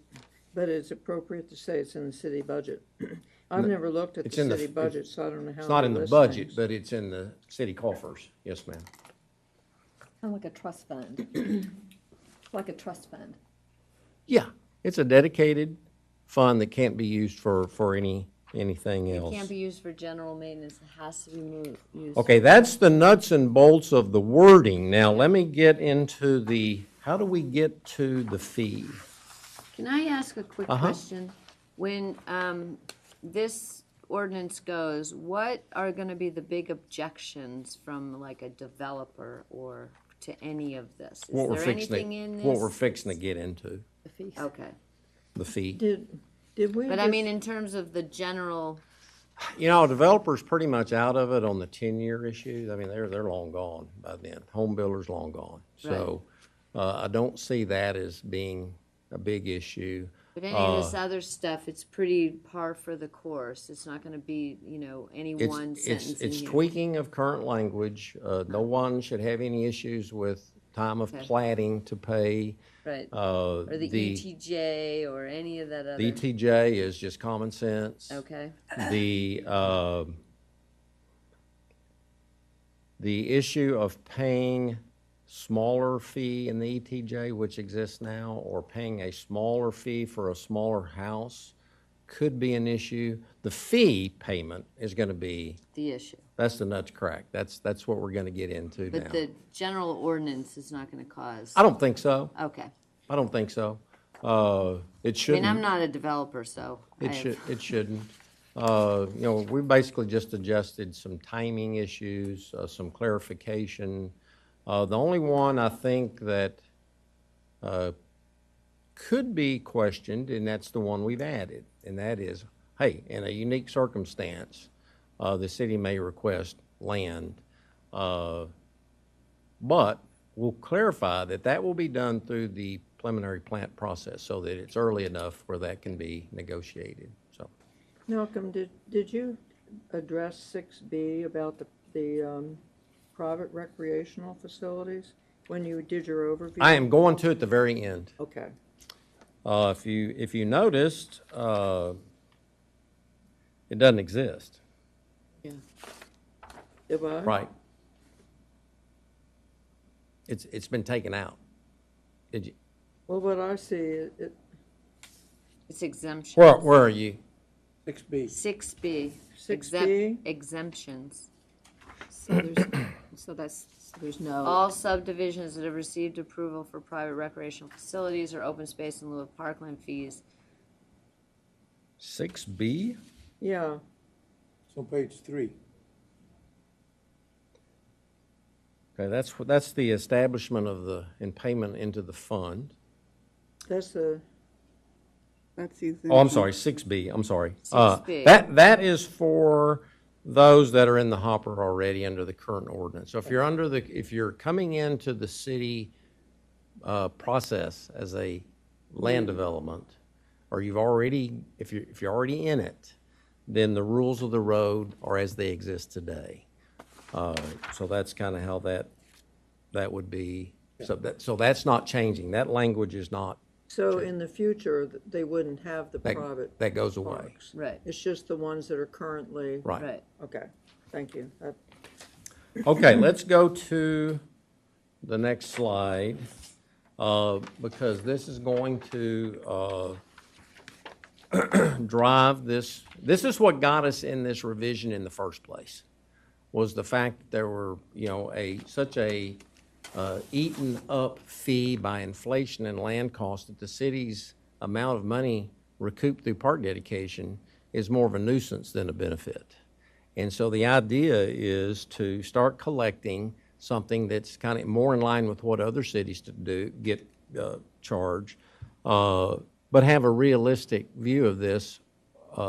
But it's appropriate to say it's in the city budget. I've never looked at the It's in the- city budget, so I don't know how It's not they in the list budget, things. but it's in the city coffers. Yes, ma'am. Kind of like a trust fund. Like a trust fund. Yeah, it's a dedicated fund that can't be used for anything It else. can't be used for general maintenance, it has to be used. Okay, that's the nuts and bolts of the wording. Now, let me get into how do we get to the fee? Can I ask a quick Uh-huh. question? When this ordinance goes, what are gonna be the big objections from like a developer or to any of this? Is there anything in this? What we're fixing to get into, The fees. Okay, the fee. Did we but I just- mean, in terms of the general, You know, developers pretty much out of it on the 10-year issues. I mean, they're long gone by then. Home builders long gone. So I don't see that as being a big issue. but any of this other stuff, it's pretty par for the course. It's not gonna be, any It's, one sentence in it's here. tweaking of current language. No one should have any issues with time of Okay. platting to pay. Right, Or or the ETJ or any of that other. The ETJ is just common sense. Okay, The issue of paying smaller fee in the ETJ, which exists now, or paying a smaller fee for a smaller house could be an issue. The fee payment is gonna be, the issue. that's the nuts crack. That's what we're gonna get into now. But the general ordinance is not gonna cause, I don't think so. okay. I don't think so. It I mean, shouldn't. I'm not a developer, so. I have- It shouldn't. We basically just adjusted some timing issues, some clarification. The only one I think that could be questioned, and that's the one we've added, and that is, hey, in a unique circumstance, the city may request land, but we'll clarify that will be done through the preliminary plat process so that it's early enough where that can be negotiated, so. Malcolm, did you address 6B about the private recreational facilities when you did your overview? I am going to at the very end. Okay. If you noticed, it doesn't exist, Did I? right? It's been taken out. Did you, Well, what I see, It's exemption. where are you? 6B. 6B. 6B? Exemptions. So there's no. All subdivisions that have received approval for private recreational facilities or open space in lieu of parkland fees. 6B? yeah, It's on page 3. Okay, that's the establishment and payment into the fund. that's the, That's the Oh, I'm exemption. sorry, 6B, I'm sorry. 6B. That is for those that are in the hopper already under the current ordinance. So if you're coming into the city process as a land development, or if you're already in it, then the rules of the road are as they exist today. So that's kind of how that would be. So that's not changing. That language is not, So in the future, they wouldn't have the that, private that goes away. parks. Right, It's just the ones that are currently. Right. right. Okay, thank you. Okay, let's go to the next slide, because this is going to drive this. This is what got us in this revision in the first place, was the fact that there were, such a eaten up fee by inflation and land cost that the city's amount of money recouped through park dedication is more of a nuisance than a benefit. And so the idea is to start collecting something that's kind of more in line with what other cities get charged, but have a realistic view of this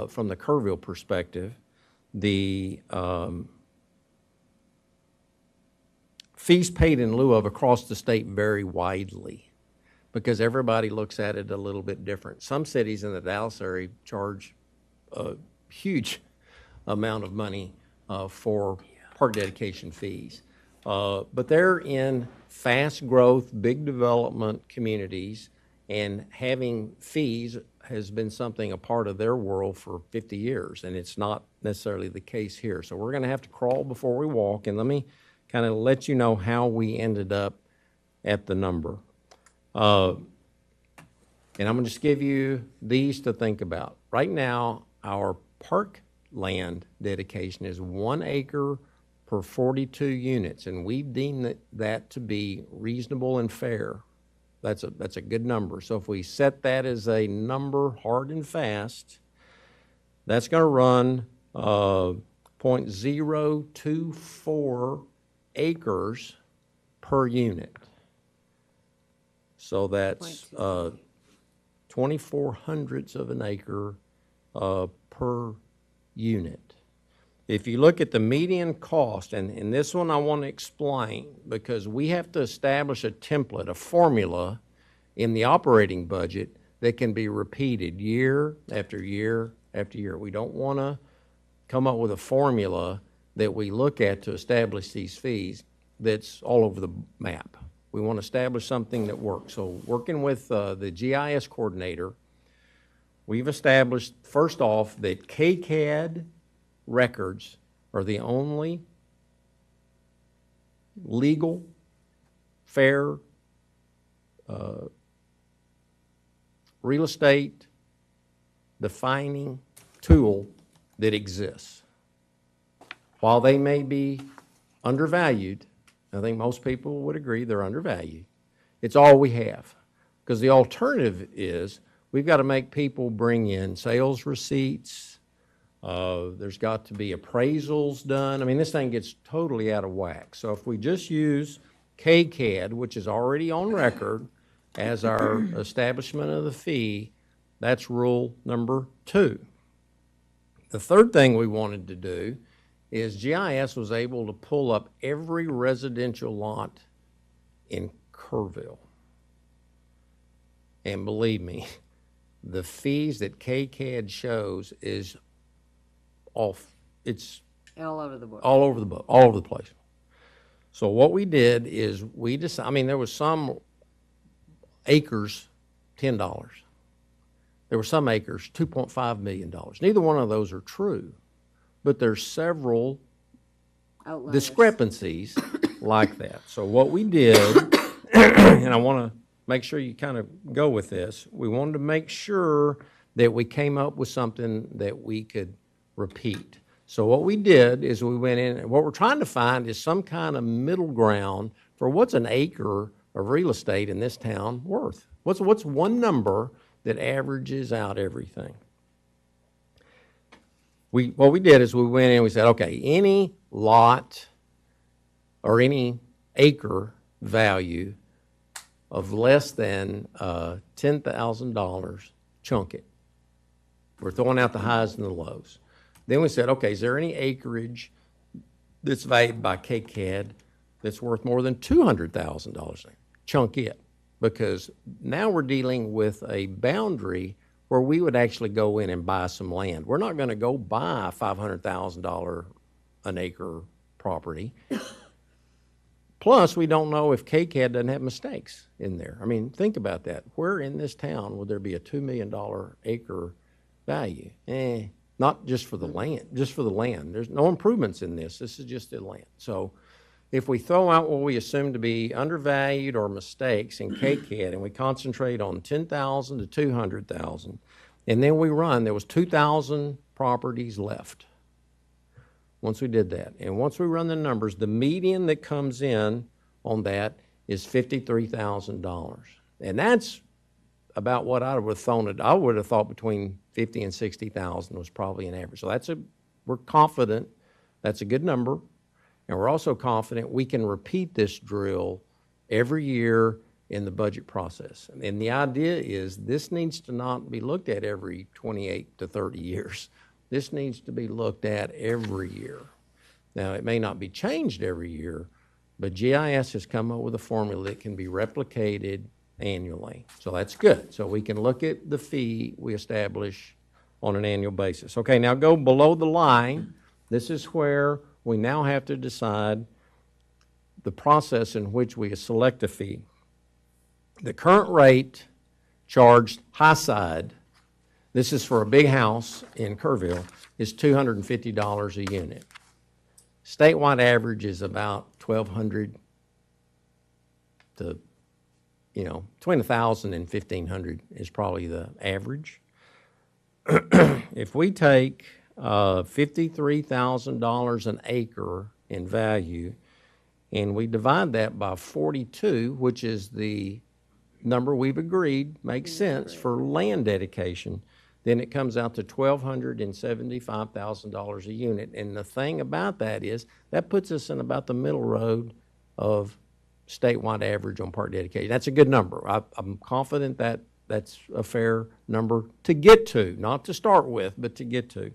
from the Kerrville perspective. The fees paid in lieu of across the state vary widely because everybody looks at it a little bit different. Some cities in the Dallas area charge a huge amount of money for park dedication fees. But they're in fast growth, big development communities, and having fees has been a part of their world for 50 years, and it's not necessarily the case here. So we're going to have to crawl before we walk, and let me kind of let you know how we ended up at the number. And I'm going to just give you these to think about. Right now, our park land dedication is 1 acre per 42 units, and we deem that to be reasonable and fair. That's a good number. So if we set that as a number hard and fast, that's going to run 0.024 acres per unit. So that's 24 hundredths of an acre per unit. If you look at the median cost, and this one I want to explain because we have to establish a template, a formula in the operating budget that can be repeated year after year after year. We don't want to come up with a formula that we look at to establish these fees that's all over the map. We want to establish something that works. So working with the GIS coordinator, we've established, first off, that KCAD records are the only legal, fair real estate defining tool that exists. While they may be undervalued, I think most people would agree they're undervalued, it's all we have. Because the alternative is we've got to make people bring in sales receipts. There's got to be appraisals done. I mean, this thing gets totally out of whack. So if we just use KCAD, which is already on record as our establishment of the fee, that's rule number 2. The third thing we wanted to do is GIS was able to pull up every residential lot in Kerrville. And believe me, the fees that KCAD shows is it's All over the board. all over the place. So what we did is we decided, I mean, there was some acres, $10. There were some acres, $2.5 million. Neither one of those are true, but there's several Outliers. discrepancies like that. So what we did, and I want to make sure you kind of go with this, we wanted to make sure that we came up with something that we could repeat. So what we did is we went in, and what we're trying to find is some kind of middle ground for what's an acre of real estate in this town worth. What's one number that averages out everything? What we did is we went in and we said, okay, any lot or any acre value of less than $10,000, chunk it. We're throwing out the highs and the lows. Then we said, okay, is there any acreage that's valued by KCAD that's worth more than $200,000? Chunk it, because now we're dealing with a boundary where we would actually go in and buy some land. We're not gonna go buy a $500,000 an acre property. Plus, we don't know if KCAD doesn't have mistakes in there. I mean, think about that. Where in this town would there be a $2 million acre value? Not just for the land, just for the land. There's no improvements in this. This is just the land. So if we throw out what we assume to be undervalued or mistakes in KCAD and we concentrate on 10,000 to 200,000, and then we run, there was 2,000 properties left. Once we did that, and once we run the numbers, the median that comes in on that is $53,000. And that's about what I would have thrown it. I would have thought between 50 and 60,000 was probably an average. So we're confident that's a good number. And we're also confident we can repeat this drill every year in the budget process. And the idea is this needs to not be looked at every 28 to 30 years. This needs to be looked at every year. Now, it may not be changed every year, but GIS has come up with a formula that can be replicated annually. So that's good. So we can look at the fee we establish on an annual basis. Okay, now go below the line. This is where we now have to decide the process in which we select a fee. The current rate charged high side, this is for a big house in Kerrville, is $250 a unit. Statewide average is about $1,200 to, between $1,000 and $1,500 is probably the average. If we take $53,000 an acre in value, and we divide that by 42, which is the number we've agreed makes sense for land dedication, then it comes out to $1,275,000 a unit. And the thing about that is that puts us in about the middle road of statewide average on park dedication. That's a good number. I'm confident that that's a fair number to get to, not to start with, but to get to.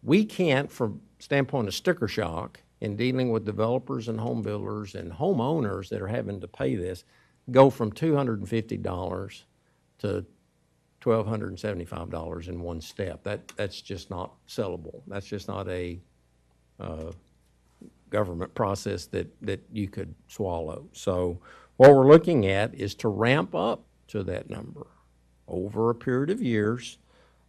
We can't, from standpoint of sticker shock in dealing with developers and home builders and homeowners that are having to pay this, go from $250 to $1,275 in one step. That's just not sellable. That's just not a government process that you could swallow. So what we're looking at is to ramp up to that number over a period of years.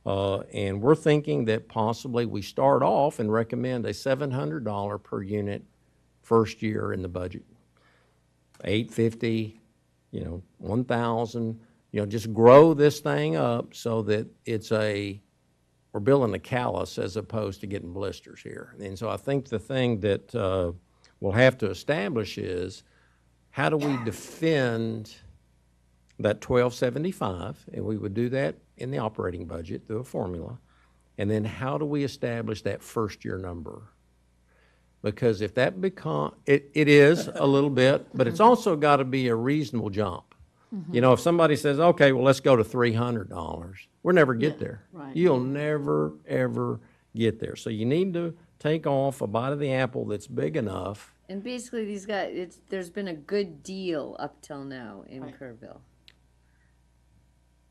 And we're thinking that possibly we start off and recommend a $700 per unit first year in the budget. $850, $1,000, just grow this thing up so that we're building a callus as opposed to getting blisters here. And so I think the thing that we'll have to establish is how do we defend that $1,275, and we would do that in the operating budget through a formula, and then how do we establish that first year number? Because if that it is a little bit, but it's also got to be a reasonable jump. If somebody says, okay, well, let's go to $300, we'll never get there. right. You'll never, ever get there. So you need to take off a bite of the apple that's big enough. And basically, these guys, there's been a good deal up till now in Kerrville.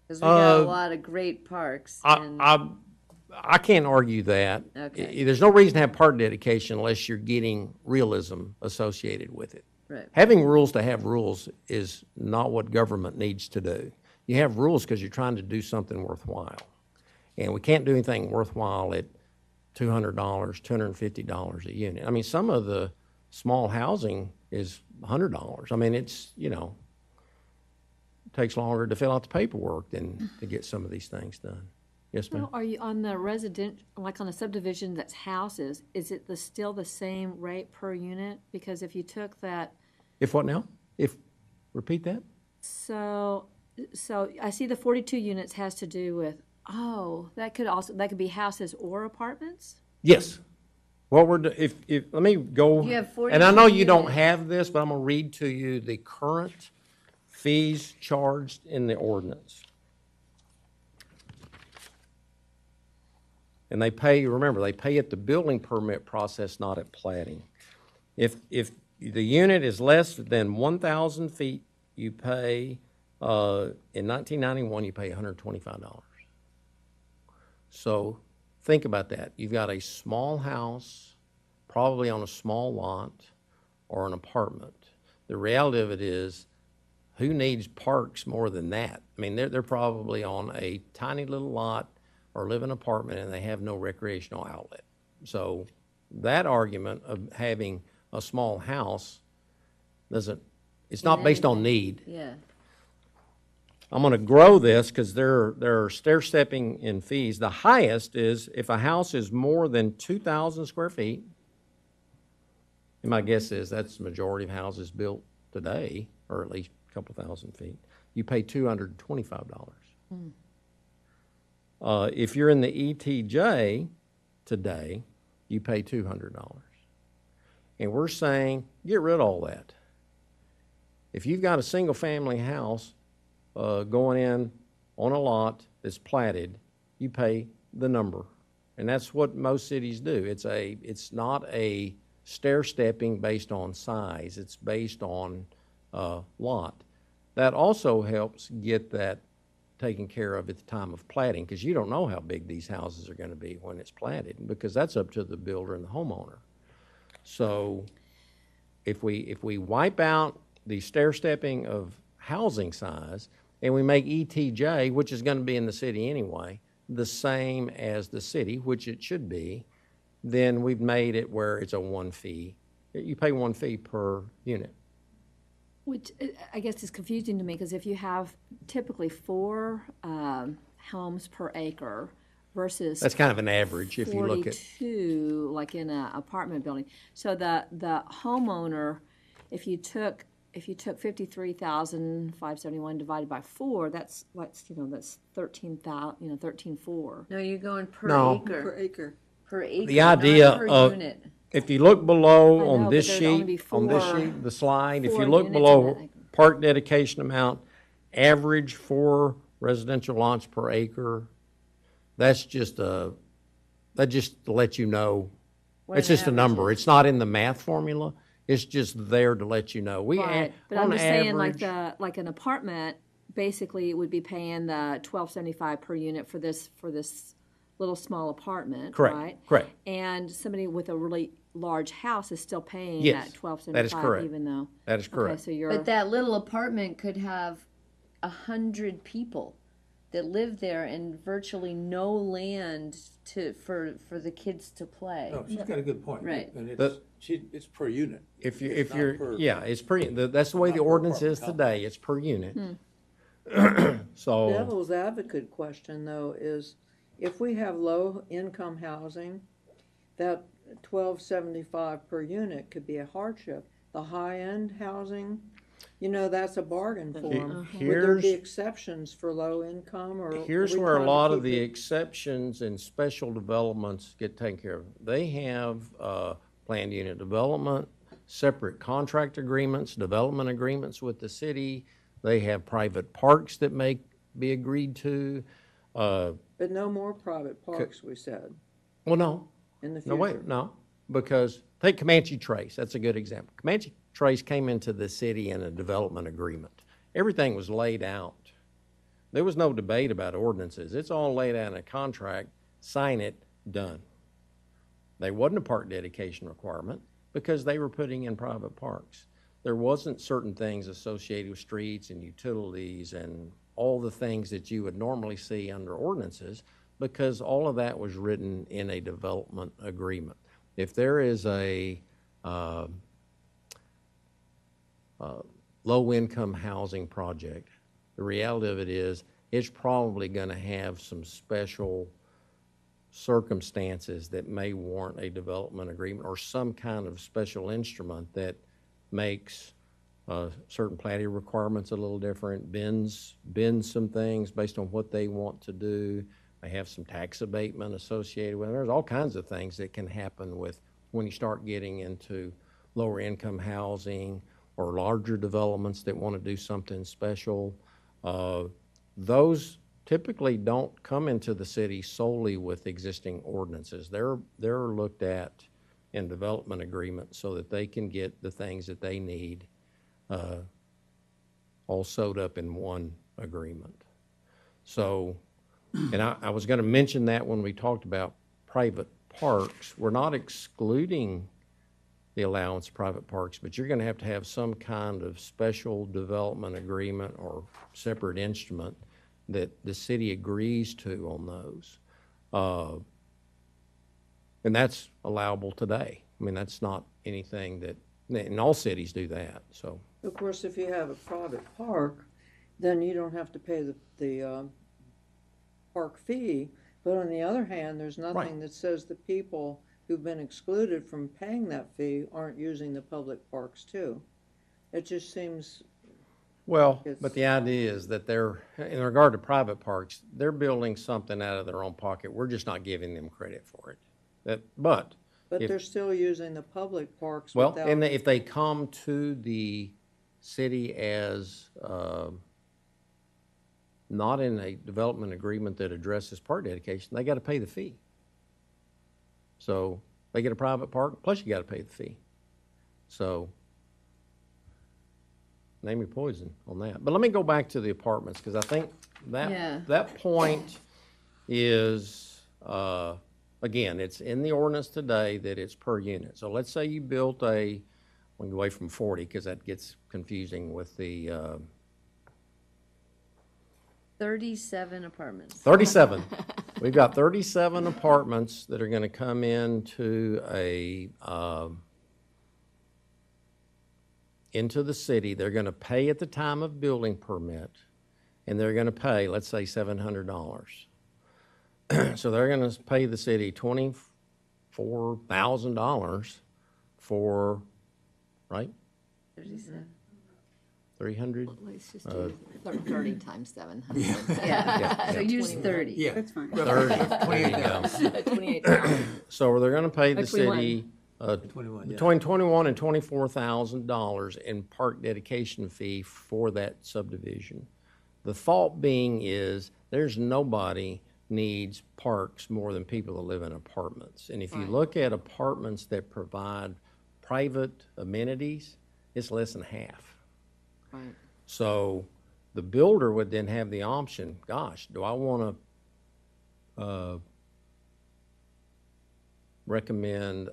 Because we got a lot of great parks. I can't argue that. Okay. There's no reason to have park dedication unless you're getting realism associated with it. Right. Having rules to have rules is not what government needs to do. You have rules because you're trying to do something worthwhile. And we can't do anything worthwhile at $200, $250 a unit. I mean, some of the small housing is $100. I mean, it takes longer to fill out the paperwork than to get some of these things done. Yes, ma'am? Well, are you on the like on a subdivision that's houses, is it still the same rate per unit? Because if you took that. If what now? Repeat that? So I see the 42 units has to do with, that could be houses or apartments? Yes. What let me go. You have 42 and I know you don't units. have this, but I'm going to read to you the current fees charged in the ordinance. And they pay at the building permit process, not at platting. If the unit is less than 1,000 feet, you pay In 1991, you pay $125. So think about that. You've got a small house, probably on a small lot, or an apartment. The reality of it is, who needs parks more than that? I mean, they're probably on a tiny little lot or live in an apartment and they have no recreational outlet. So that argument of having a small house it's not based on need. Yeah. I'm going to grow this because there are stair-stepping in fees. The highest is if a house is more than 2,000 square feet, and my guess is that's the majority of houses built today, or at least a couple thousand feet, you pay $225. If you're in the ETJ today, you pay $200. And we're saying, get rid of all that. If you've got a single-family house going in on a lot that's platted, you pay the number. And that's what most cities do. It's not a stair-stepping based on size. It's based on lot. That also helps get that taken care of at the time of platting, because you don't know how big these houses are going to be when it's platted, because that's up to the builder and the homeowner. So if we wipe out the stair-stepping of housing size and we make ETJ, which is going to be in the city anyway, the same as the city, which it should be, then we've made it where it's a one fee. You pay one fee per unit. Which I guess is confusing to me, because if you have typically 4 homes per acre versus That's kind of an average if you look at. 42, like in an apartment building. So the homeowner, if you took 53,571 divided by 4, that's 13,000, 13,400. No, you're going per No. acre. Per acre. Per acre, The idea not per of- unit. If you look below I know, on but this there'd only be sheet, the slide, if 4 you look units in below that acre. park dedication amount, average for residential lots per acre, that's just that just to let you know. What It's an just a average number. is. It's not in the math formula. It's just there to let you know. Right, but I'm on just saying, like average- like an apartment, basically it would be paying the $1,275 per unit for this little small apartment, Correct, right? correct. And somebody with a really large house is still paying Yes, that $1,275, that is correct. even though. That is correct. Okay, so you're. But that little apartment could have 100 people that live there and virtually no land for the kids to play. No, she's got a good point. Right. And The- it's per unit. If It's not you're, per- yeah, it's that's the way not the per ordinance is apartment today. It's per unit. So, Devil's advocate question, though, is if we have low-income housing, that $1,275 per unit could be a hardship. The high-end housing, that's a bargain for them. Would there be here's, exceptions for low income, or? here's are we where a trying to lot of keep the it- exceptions and special developments get taken care of. They have planned unit development, separate contract agreements, development agreements with the city. They have private parks that may be agreed to. But no more private parks, we said, Well, no, in the no, future. wait, no, because take Comanche Trace, that's a good example. Comanche Trace came into the city in a development agreement. Everything was laid out. There was no debate about ordinances. It's all laid out in a contract, sign it, done. There wasn't a park dedication requirement because they were putting in private parks. There wasn't certain things associated with streets and utilities and all the things that you would normally see under ordinances, because all of that was written in a development agreement. If there is a low-income housing project, the reality of it is it's probably going to have some special circumstances that may warrant a development agreement or some kind of special instrument that makes certain plating requirements a little different, bends some things based on what they want to do. They have some tax abatement associated with it. There's all kinds of things that can happen with when you start getting into lower income housing or larger developments that want to do something special. Those typically don't come into the city solely with existing ordinances. They're looked at in development agreements so that they can get the things that they need all sewed up in one agreement. So, and I was gonna mention that when we talked about private parks. We're not excluding the allowance of private parks, but you're gonna have to have some kind of special development agreement or separate instrument that the city agrees to on those. And that's allowable today. I mean, that's not anything that, and all cities do that, so. Of course, if you have a private park, then you don't have to pay the park fee. But on the other hand, there's nothing Right. that says the people who've been excluded from paying that fee aren't using the public parks too. It just seems, Well, It's- but the idea is that they're, in regard to private parks, they're building something out of their own pocket. We're just not giving them credit for it. But but If- they're still using the public parks well, without. and if they come to the city as, not in a development agreement that addresses park dedication, they gotta pay the fee. So, they get a private park, plus you gotta pay the fee. So, name your poison on that. But let me go back to the apartments, because I think Yeah. that point is, again, it's in the ordinance today that it's per unit. So let's say you built we can go away from 40, because that gets confusing with the 37 apartments. 37. We've got 37 apartments that are going to come into into the city. They're going to pay at the time of building permit, and they're going to pay, let's say, $700. So they're going to pay the city $24,000 for, right? 300? Let's just do 30 times 700. Yeah, so use 30. Yeah. That's fine. 30. 28,000. 28,000. So they're going to pay the 21. city 21, yeah. between $21,000 and $24,000 in park dedication fee for that subdivision. The thought being is there's nobody needs parks more than people that live in apartments. And if you Right. look at apartments that provide private amenities, it's less than half. Right. So the builder would then have the option, gosh, do I want to recommend,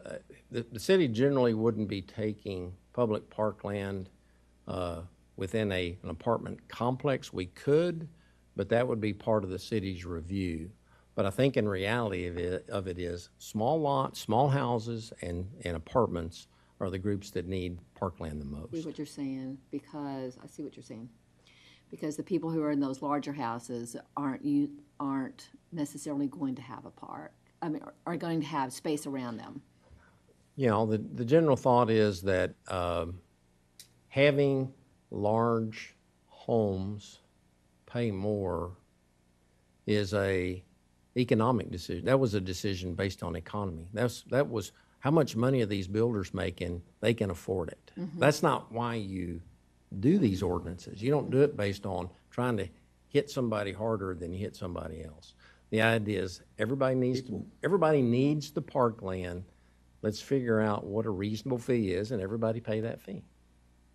the city generally wouldn't be taking public parkland within an apartment complex. We could, but that would be part of the city's review. But I think in reality of it is small lots, small houses, and apartments are the groups that need parkland the See most. what you're saying, because, I see what you're saying. Because the people who are in those larger houses aren't necessarily going to have a park. I mean, are going to have space around them. You know, the general thought is that having large homes pay more is a economic decision. That was a decision based on economy. That was how much money are these builders making, they can afford it. That's not why you do these ordinances. You don't do it based on trying to hit somebody harder than you hit somebody else. The idea is everybody needs the parkland. Let's figure out what a reasonable fee is, and everybody pay that fee.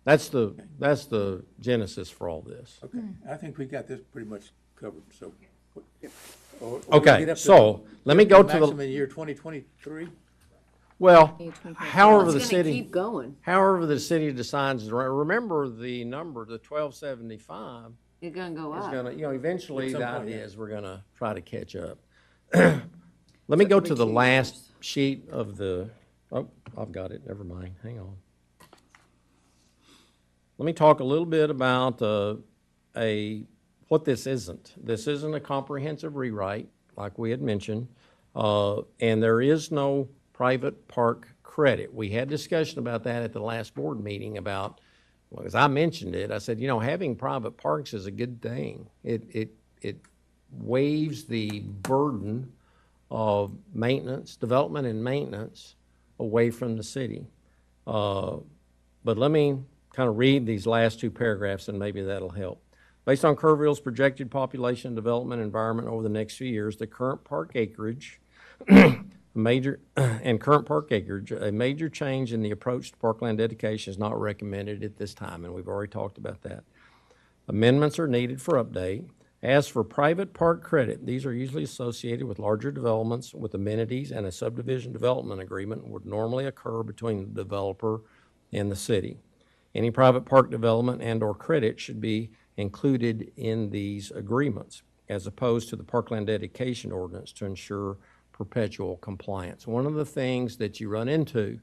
That's the genesis for all this. Okay, I think we got this pretty much covered, so. Or we Okay, get up to so let me go to Maximum the, year 2023? well, It's however the gonna city, keep going. however the city decides, remember the number, the 1275 You're gonna go is up. gonna, eventually At some the point, idea yeah. is we're gonna try to catch up. Let me go to the last sheet of the, oh, I've got it, never mind, hang on. Let me talk a little bit about what this isn't. This isn't a comprehensive rewrite, like we had mentioned, and there is no private park credit. We had discussion about that at the last board meeting about, well, as I mentioned it, I said, having private parks is a good thing. It waives the burden of maintenance, development and maintenance away from the city. But let me kind of read these last two paragraphs and maybe that'll help. Based on Kerrville's projected population development environment over the next few years, the current park acreage, a major change in the approach to parkland dedication is not recommended at this time, and we've already talked about that. Amendments are needed for update. As for private park credit, these are usually associated with larger developments with amenities, and a subdivision development agreement would normally occur between the developer and the city. Any private park development and/or credit should be included in these agreements, as opposed to the parkland dedication ordinance, to ensure perpetual compliance. One of the things that you run into,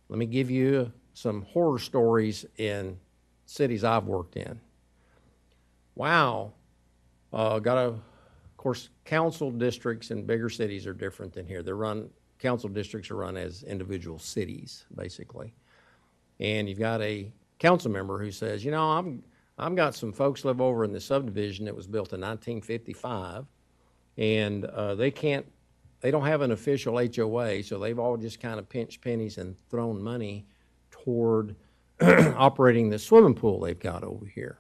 let me give you some horror stories in cities I've worked in. Wow. Of course, council districts in bigger cities are different than here. Council districts are run as individual cities, basically. And you've got a council member who says, you know, I've got some folks live over in the subdivision that was built in 1955, and they don't have an official HOA, so they've all just kind of pinched pennies and thrown money toward operating the swimming pool they've got over here.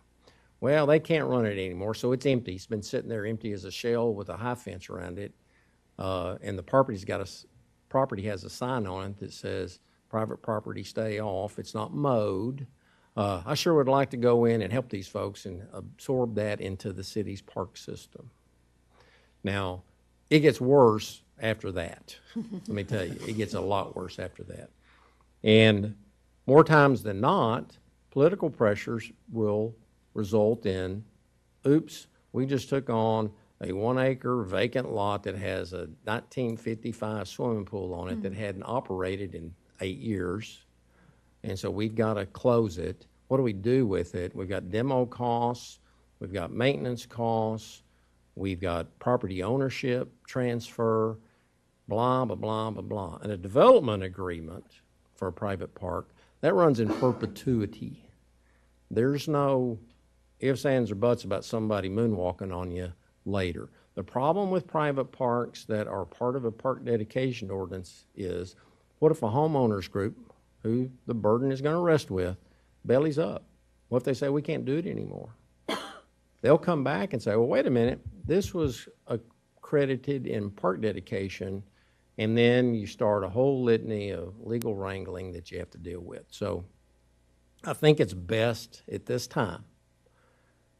Well, they can't run it anymore, so it's empty. It's been sitting there empty as a shell with a high fence around it, and the property has a sign on it that says, "Private property, stay off." It's not mowed. I sure would like to go in and help these folks and absorb that into the city's park system. Now, it gets worse after that. Let me tell you, it gets a lot worse after that. And more times than not, political pressures will result in, oops, we just took on a 1 acre vacant lot that has a 1955 swimming pool on it that hadn't operated in 8 years. And so we've got to close it. What do we do with it? We've got demo costs, we've got maintenance costs, we've got property ownership, transfer, blah, blah, blah, blah, blah. And a development agreement for a private park, that runs in perpetuity. There's no ifs, ands, or buts about somebody moonwalking on you later. The problem with private parks that are part of a park dedication ordinance is, what if a homeowners group, who the burden is going to rest with, bellies up? What if they say, we can't do it anymore? They'll come back and say, well, wait a minute, this was accredited in park dedication, and then you start a whole litany of legal wrangling that you have to deal with. So I think it's best at this time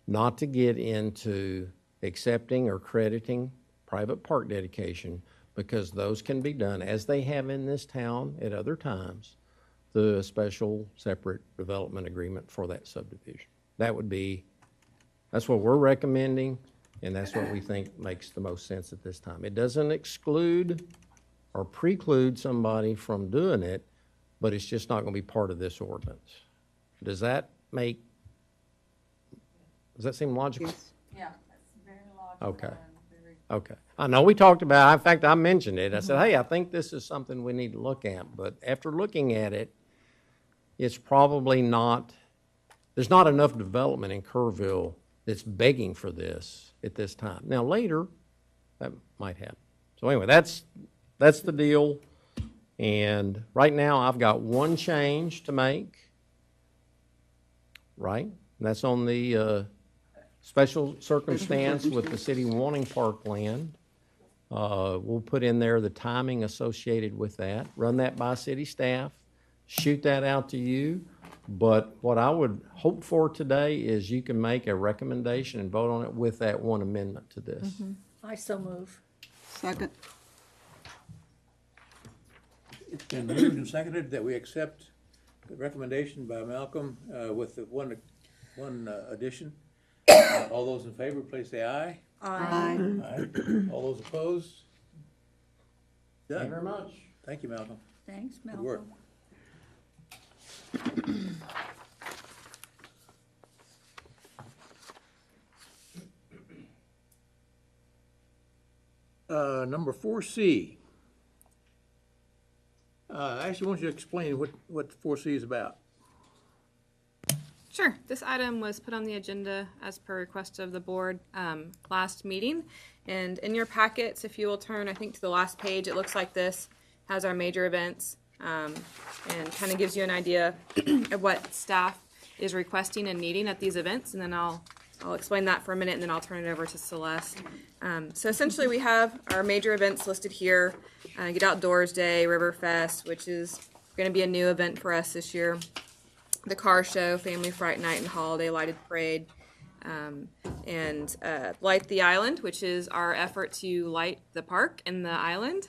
not to get into accepting or crediting private park dedication, because those can be done, as they have in this town at other times, through a special separate development agreement for that subdivision. That's what we're recommending, and that's what we think makes the most sense at this time. It doesn't exclude or preclude somebody from doing it, but it's just not going to be part of this ordinance. Does that seem logical? Yes. Yeah, that's very logical. Okay. Okay. I know we talked about, in fact, I mentioned it. I said, hey, I think this is something we need to look at. But after looking at it, it's probably not, there's not enough development in Kerrville that's begging for this at this time. Now, later, that might happen. So anyway, that's the deal. And right now, I've got one change to make, right? And that's on the special circumstance with the city wanting parkland. We'll put in there the timing associated with that, run that by city staff, shoot that out to you. But what I would hope for today is you can make a recommendation and vote on it with that one amendment to this. I so move. Second. It's been moved and seconded that we accept the recommendation by Malcolm with the one addition. All those in favor, please say aye. Aye. Aye. All those opposed? Done. Thank you very much. Thank you, Malcolm. Thanks, Good work. Malcolm. Number 4C. Actually, why don't you explain what 4C is about? Sure. This item was put on the agenda as per request of the board last meeting. And in your packets, if you will turn, I think, to the last page, it looks like this has our major events and kind of gives you an idea of what staff is requesting and needing at these events. And then I'll explain that for a minute, and then I'll turn it over to Celeste. So essentially, we have our major events listed here. Get Outdoors Day, Riverfest, which is going to be a new event for us this year. the car show, family fright night, and holiday lighted parade. And Light the Island, which is our effort to light the park and the island.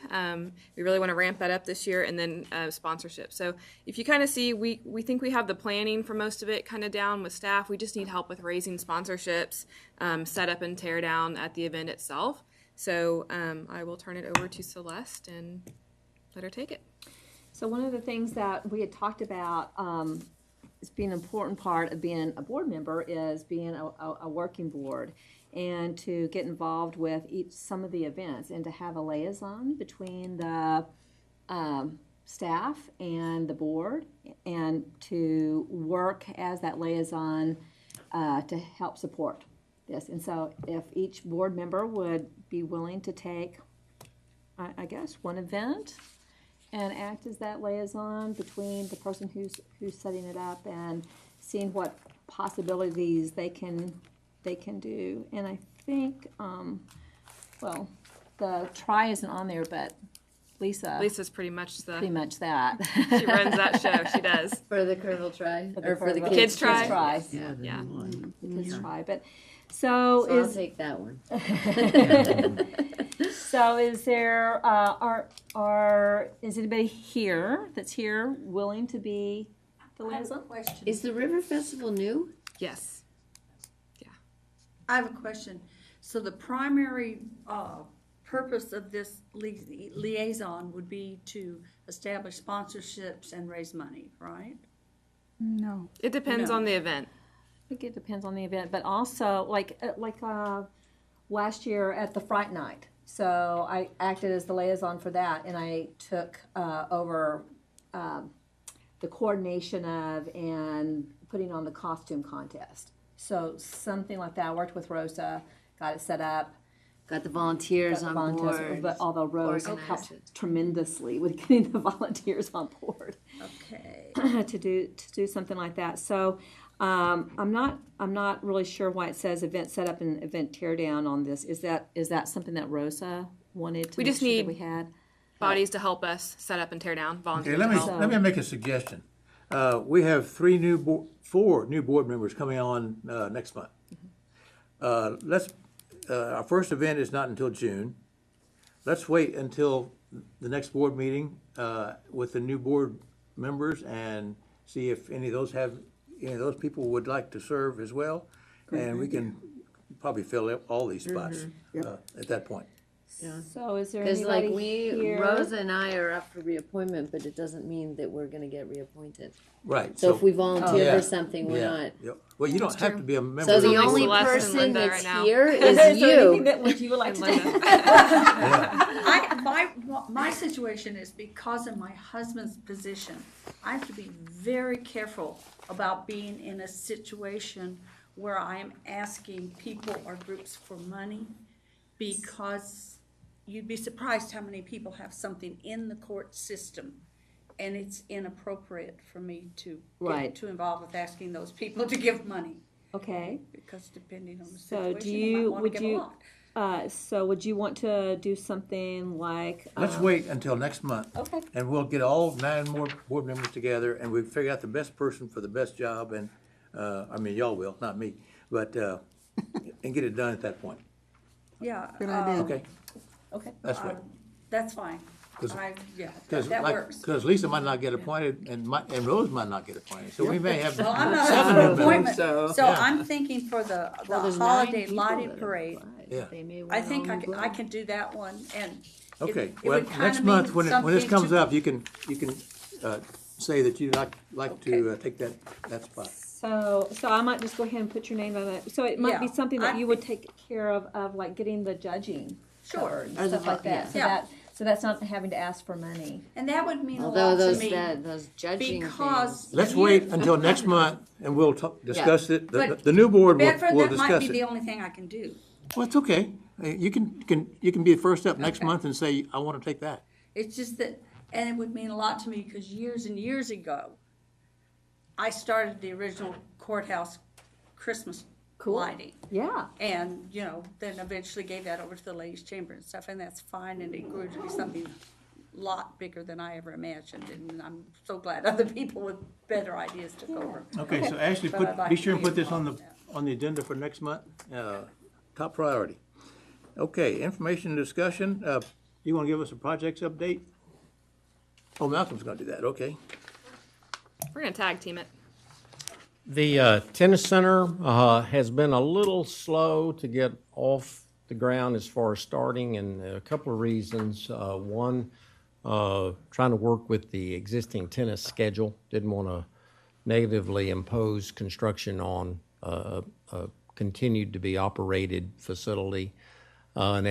We really want to ramp that up this year, and then sponsorship. So if you kind of see, we think we have the planning for most of it kind of down with staff. We just need help with raising sponsorships, set up and tear down at the event itself. So I will turn it over to Celeste and let her take it. So one of the things that we had talked about is being an important part of being a board member is being a working board, and to get involved with some of the events, and to have a liaison between the staff and the board, and to work as that liaison to help support this. And so if each board member would be willing to take, I guess, one event and act as that liaison between the person who's setting it up and seeing what possibilities they can do. And I think, well, the try isn't on there, but Lisa's pretty much that. She runs that show. She does. For the Kerrville Try, or for the Kids Try. Yeah. Yeah. Kids Try, but so I'll take that one. So is there is anybody here that's here willing to be the I have a liaison? question. Is the River Festival new? Yes. I have a question. So the primary purpose of this liaison would be to establish sponsorships and raise money, right? No. It depends No. on the event. I think it depends on the event, but also like last year at the Fright Night. So I acted as the liaison for that, and I took over the coordination of and putting on the costume contest. So something like that. I worked with Rosa, got it set up. Got the volunteers got the on volunteers, board. but although Rose organized helped it. tremendously with getting the volunteers on board Okay. to do something like that. So I'm not really sure why it says event setup and event teardown on this. Is that something that Rosa wanted to We make just sure that need we had? Bodies to help us set up and tear down. Okay, Volunteers let to me, help. let me make a suggestion. We have four new board members coming on next month. Our first event is not until June. Let's wait until the next board meeting with the new board members and see if any of those people would like to serve as well. And we can probably fill up all these spots at that point. So is there Because anybody like here? Rosa and I are up for reappointment, but it doesn't mean that we're gonna get reappointed. Right. So if we volunteer Yeah. for something, we're Yeah, not. yeah. Well, you don't have to be a member. So of the only only Celeste and person Linda that's right now. here Is is there anything you. that would you would like to do? My situation is because of my husband's position, I have to be very careful about being in a situation where I am asking people or groups for money, because you'd be surprised how many people have something in the court system, and it's inappropriate for me to Right. get too involved with asking those people to give money, Okay. because depending on the So situation, do you might you want to would give a you lot. so would you want to do something like? Let's wait until next month. Okay. And we'll get all 9 more board members together, and we'll figure out the best person for the best job, and, I mean, y'all will, not me, but, and get it done at that point. Yeah. Good idea. Okay? Okay. That's right. That's fine. 'Cause- Yeah, Because that works. Because Lisa might not get appointed, and Rose might not get appointed, so we may have Well, I'm not 7 up new for members. appointment, So- so Yeah. I'm thinking for the Well, there's holiday 9 people lighting that parade. applied. Yeah. They may I want think all I new can, I blood. can do that one, and Okay, it well, would kinda next month, mean when this something comes to- up, you can say that you'd like to take that spot. So I might just go ahead and put your name on it. So it might be Yeah, something that I you would take care of like getting the judging Sure. covered and Or the stuff like that. yeah. So Yeah. so that's not having to ask for money. and that would mean a Although lot to those me. those judging because- things. Let's wait until next month, and we'll discuss it. But The new board Bedford, will that might discuss be the it. only thing I can do. Well, it's okay. You can be the first up next Okay. month and say, I want to take that. It's just that, and it would mean a lot to me, because years and years ago, I started the original courthouse Christmas lighting. Yeah. And, then eventually gave that over to the ladies' chamber and stuff, and that's fine, and it grew to be something lot bigger than I ever imagined, and I'm so glad other people with better ideas took over. Okay, so Ashley, But I'd like be to sure and be put this on involved, on the agenda for next month, top priority. Okay, information and discussion, you wanna give us a projects update? Oh, Malcolm's gonna do that, okay. We're gonna tag team it. The tennis center has been a little slow to get off the ground as far as starting, and a couple of reasons. One, trying to work with the existing tennis schedule. Didn't want to negatively impose construction on a continued to be operated facility. And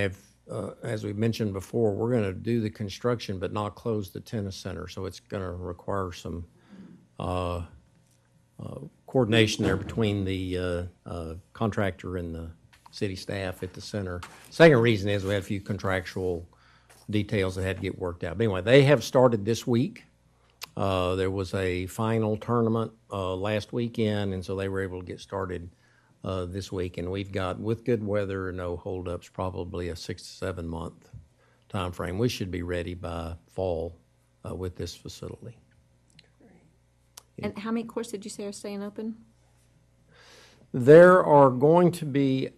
as we mentioned before, we're going to do the construction but not close the tennis center. So it's going to require some coordination there between the contractor and the city staff at the center. Second reason is we had a few contractual details that had to get worked out. But anyway, they have started this week. There was a final tournament last weekend, and so they were able to get started this week. And we've got, with good weather and no holdups, probably a 6 to 7 month time frame. We should be ready by fall with this facility. And how many courts did you say are staying open? There are going to be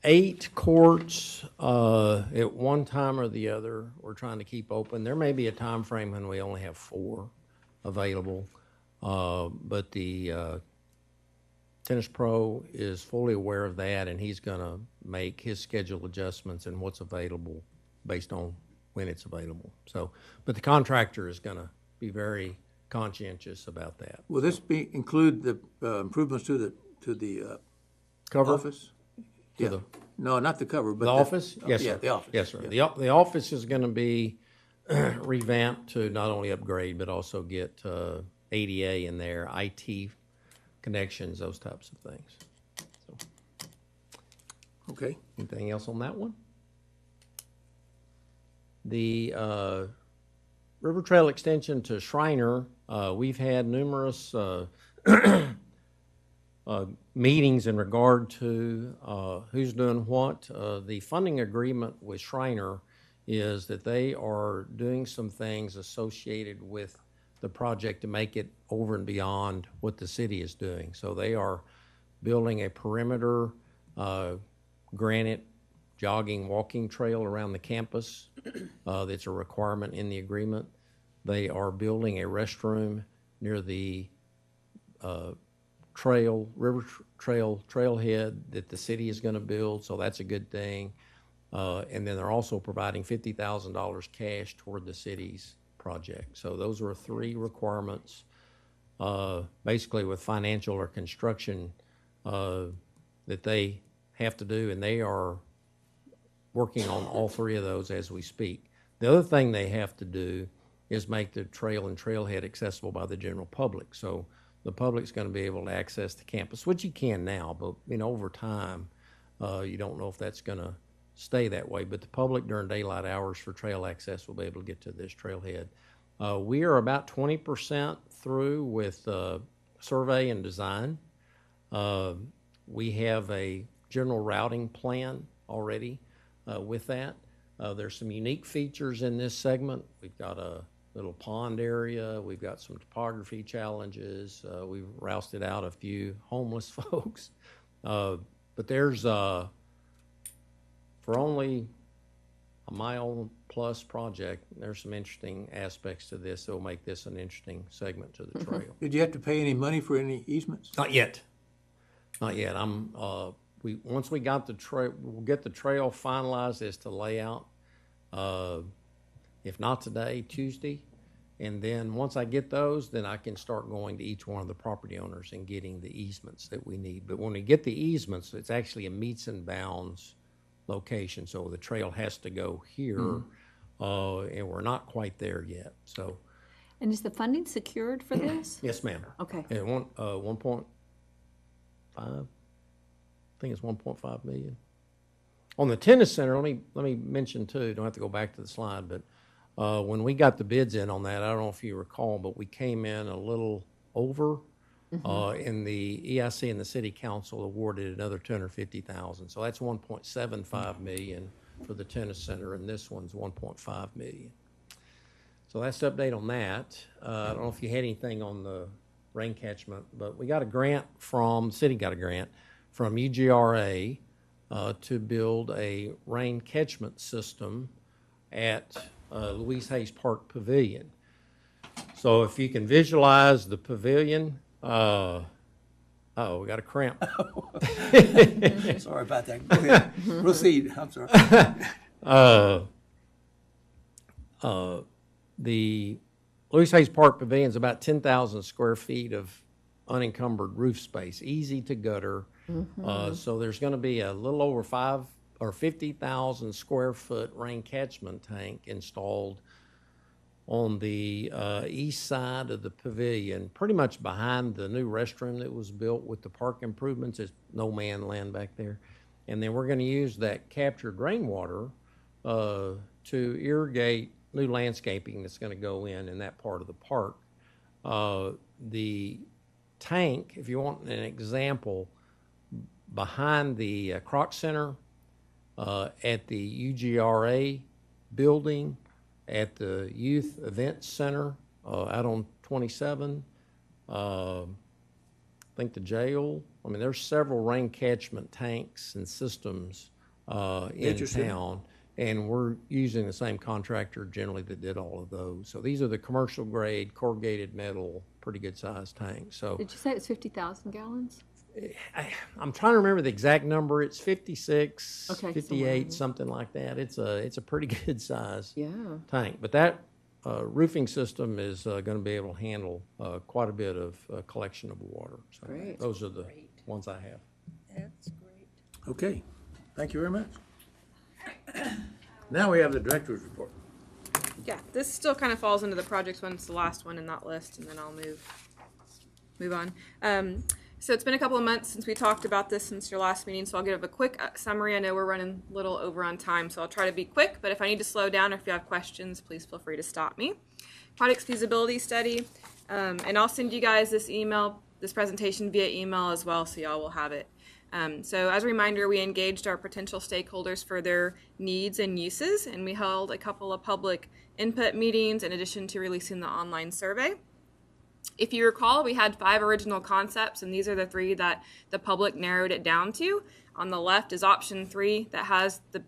8 courts at one time or the other. We're trying to keep open. There may be a time frame when we only have 4 available, but the tennis pro is fully aware of that, and he's going to make his schedule adjustments and what's available based on when it's available. So, but the contractor is going to be very conscientious about that. Will this include the improvements to the Cover? office? To Yeah. the- No, not the cover, but The office? Yes, yeah, sir. the office. Yes, sir. Yeah. The office is going to be revamped to not only upgrade, but also get ADA in there, IT connections, those types of things. So, Okay. anything else on that one? The River Trail extension to Shriner, we've had numerous meetings in regard to who's doing what. The funding agreement with Shriner is that they are doing some things associated with the project to make it over and beyond what the city is doing. So they are building a perimeter granite jogging, walking trail around the campus. That's a requirement in the agreement. They are building a restroom near the river trailhead that the city is going to build, so that's a good thing. And then they're also providing $50,000 cash toward the city's project. So those are 3 requirements, basically with financial or construction that they have to do, and they are working on all 3 of those as we speak. The other thing they have to do is make the trail and trailhead accessible by the general public. So the public's going to be able to access the campus, which you can now, but over time, you don't know if that's going to stay that way. But the public during daylight hours for trail access will be able to get to this trailhead. We are about 20% through with survey and design. We have a general routing plan already with that. There's some unique features in this segment. We've got a little pond area. We've got some topography challenges. We've rousted out a few homeless folks. But there's, for only a mile-plus project, there's some interesting aspects to this that will make this an interesting segment to the trail. Did you have to pay any money for any easements? Not yet. Not yet. Once we got the trail, we'll get the trail finalized as to layout. If not today, Tuesday. And then once I get those, then I can start going to each one of the property owners and getting the easements that we need. But when we get the easements, it's actually a meets and bounds location. So the trail has to go here, and we're not quite there yet. So, And is the funding secured for this? yes, ma'am. Okay. And 1.5, I think it's 1.5 million. On the tennis center, let me mention too, don't have to go back to the slide, but when we got the bids in on that, I don't know if you recall, but we came in a little over. And the EIC and the city council awarded another $250,000. So that's 1.75 million for the tennis center, and this one's 1.5 million. So that's the update on that. I don't know if you had anything on the rain catchment, but we got a grant the city got a grant from UGRA to build a rain catchment system at Louise Hayes Park Pavilion. So if you can visualize the pavilion, we got a cramp. Sorry about that. Go ahead. Proceed. I'm sorry. The Louise Hayes Park Pavilion is about 10,000 square feet of unencumbered roof space, easy to gutter. So there's going to be a little over 50,000 square foot rain catchment tank installed on the east side of the pavilion, pretty much behind the new restroom that was built with the park improvements. It's no man land back there. And then we're going to use that captured rainwater to irrigate new landscaping that's going to go in that part of the park. The tank, if you want an example, behind the Kroc Center, at the UGRA building, at the Youth Event Center out on 27, I think the jail. I mean, there's several rain catchment tanks and systems in town, and we're using the same contractor generally that did all of those. So these are the commercial grade corrugated metal, pretty good sized tanks. So Did you say it's 50,000 gallons? I'm trying to remember the exact number. It's 56, Okay, 58, something like that. It's a pretty good size Yeah. tank. But that roofing system is going to be able to handle quite a bit of collectionable water. So Great. those are the ones I have. That's great. Okay, thank you very much. Now we have the director's report. Yeah, this still kind of falls into the projects one. It's the last one in that list, and then I'll move on. So it's been a couple of months since we talked about this since your last meeting, so I'll give a quick summary. I know we're running a little over on time, so I'll try to be quick, but if I need to slow down or if you have questions, please feel free to stop me. Project's feasibility study, and I'll send you guys this presentation via email as well, so y'all will have it. So as a reminder, we engaged our potential stakeholders for their needs and uses, and we held a couple of public input meetings in addition to releasing the online survey. If you recall, we had 5 original concepts, and these are the 3 that the public narrowed it down to. On the left is option 3 that has the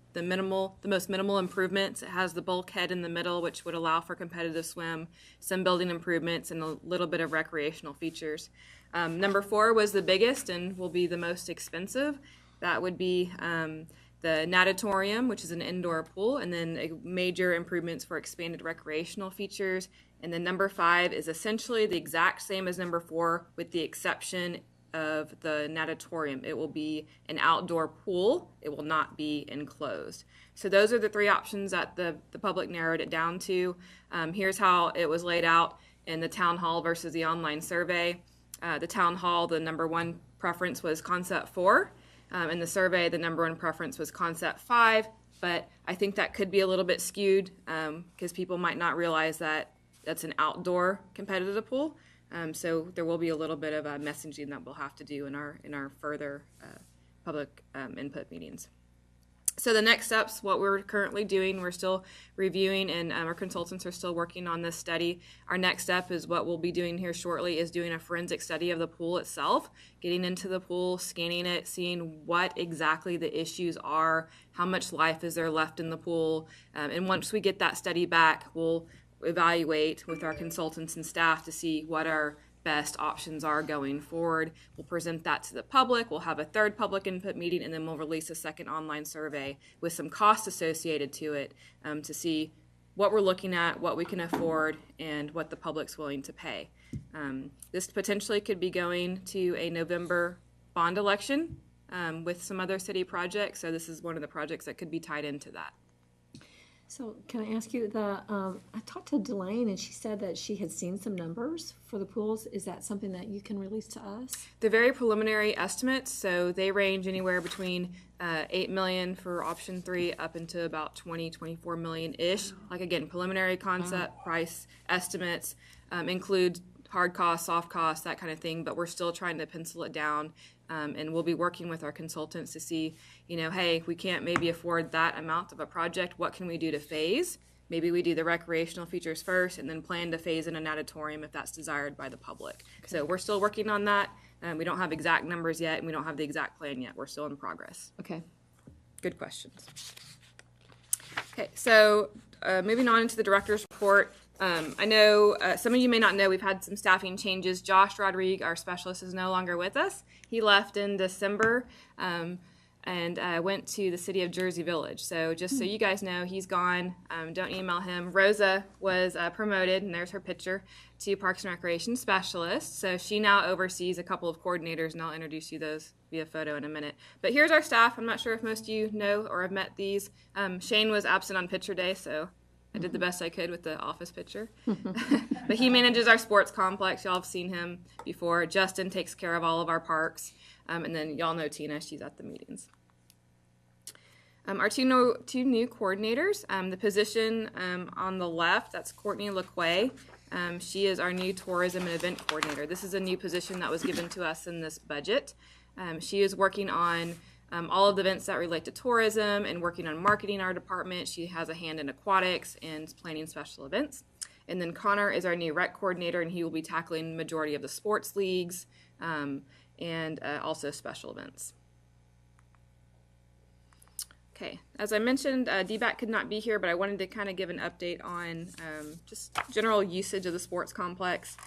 most minimal improvements. It has the bulkhead in the middle, which would allow for competitive swim, some building improvements, and a little bit of recreational features. Number 4 was the biggest and will be the most expensive. That would be the natatorium, which is an indoor pool, and then major improvements for expanded recreational features. And then number 5 is essentially the exact same as number 4 with the exception of the natatorium. It will be an outdoor pool. It will not be enclosed. So those are the 3 options that the public narrowed it down to. Here's how it was laid out in the town hall versus the online survey. The town hall, the number 1 preference was concept 4. In the survey, the number 1 preference was concept 5. But I think that could be a little bit skewed because people might not realize that that's an outdoor competitive pool. So there will be a little bit of messaging that we'll have to do in our further public input meetings. So the next steps, what we're currently doing, we're still reviewing, and our consultants are still working on this study. Our next step is what we'll be doing here shortly is doing a forensic study of the pool itself, getting into the pool, scanning it, seeing what exactly the issues are, how much life is there left in the pool. And once we get that study back, we'll evaluate with our consultants and staff to see what our best options are going forward. We'll present that to the public. We'll have a 3rd public input meeting, and then we'll release a 2nd online survey with some costs associated to it to see what we're looking at, what we can afford, and what the public's willing to pay. This potentially could be going to a November bond election with some other city projects, so this is one of the projects that could be tied into that. So can I ask you, I talked to Delane and she said that she had seen some numbers for the pools. Is that something that you can release to us? They're very preliminary estimates, so they range anywhere between $8 million for option 3 up into about 24 million-ish. Like again, preliminary concept price estimates include hard costs, soft costs, that kind of thing, but we're still trying to pencil it down. And we'll be working with our consultants to see, hey, we can't maybe afford that amount of a project. What can we do to phase? maybe we do the recreational features first and then plan to phase in an auditorium if that's desired by the public. So we're still working on that. We don't have exact numbers yet, and we don't have the exact plan yet. We're still in progress. Okay. Good questions. Okay, so moving on into the director's report. I know some of you may not know we've had some staffing changes. Josh Rodriguez, our specialist, is no longer with us. He left in December and went to the city of Jersey Village. So just so you guys know, he's gone. Don't email him. Rosa was promoted, and there's her picture, to Parks and Recreation Specialist. So she now oversees a couple of coordinators, and I'll introduce you those via photo in a minute. But here's our staff. I'm not sure if most of you know or have met these. Shane was absent on picture day, so I did the best I could with the office picture. But he manages our sports complex. Y'all have seen him before. Justin takes care of all of our parks. And then y'all know Tina. She's at the meetings. Our two new coordinators. The position on the left, that's Courtney LaQuay. She is our new tourism and event coordinator. This is a new position that was given to us in this budget. She is working on all of the events that relate to tourism and working on marketing our department. She has a hand in aquatics and planning special events. And then Connor is our new rec coordinator, and he will be tackling the majority of the sports leagues and also special events. Okay, as I mentioned, DBAC could not be here, but I wanted to kind of give an update on just general usage of the sports complex.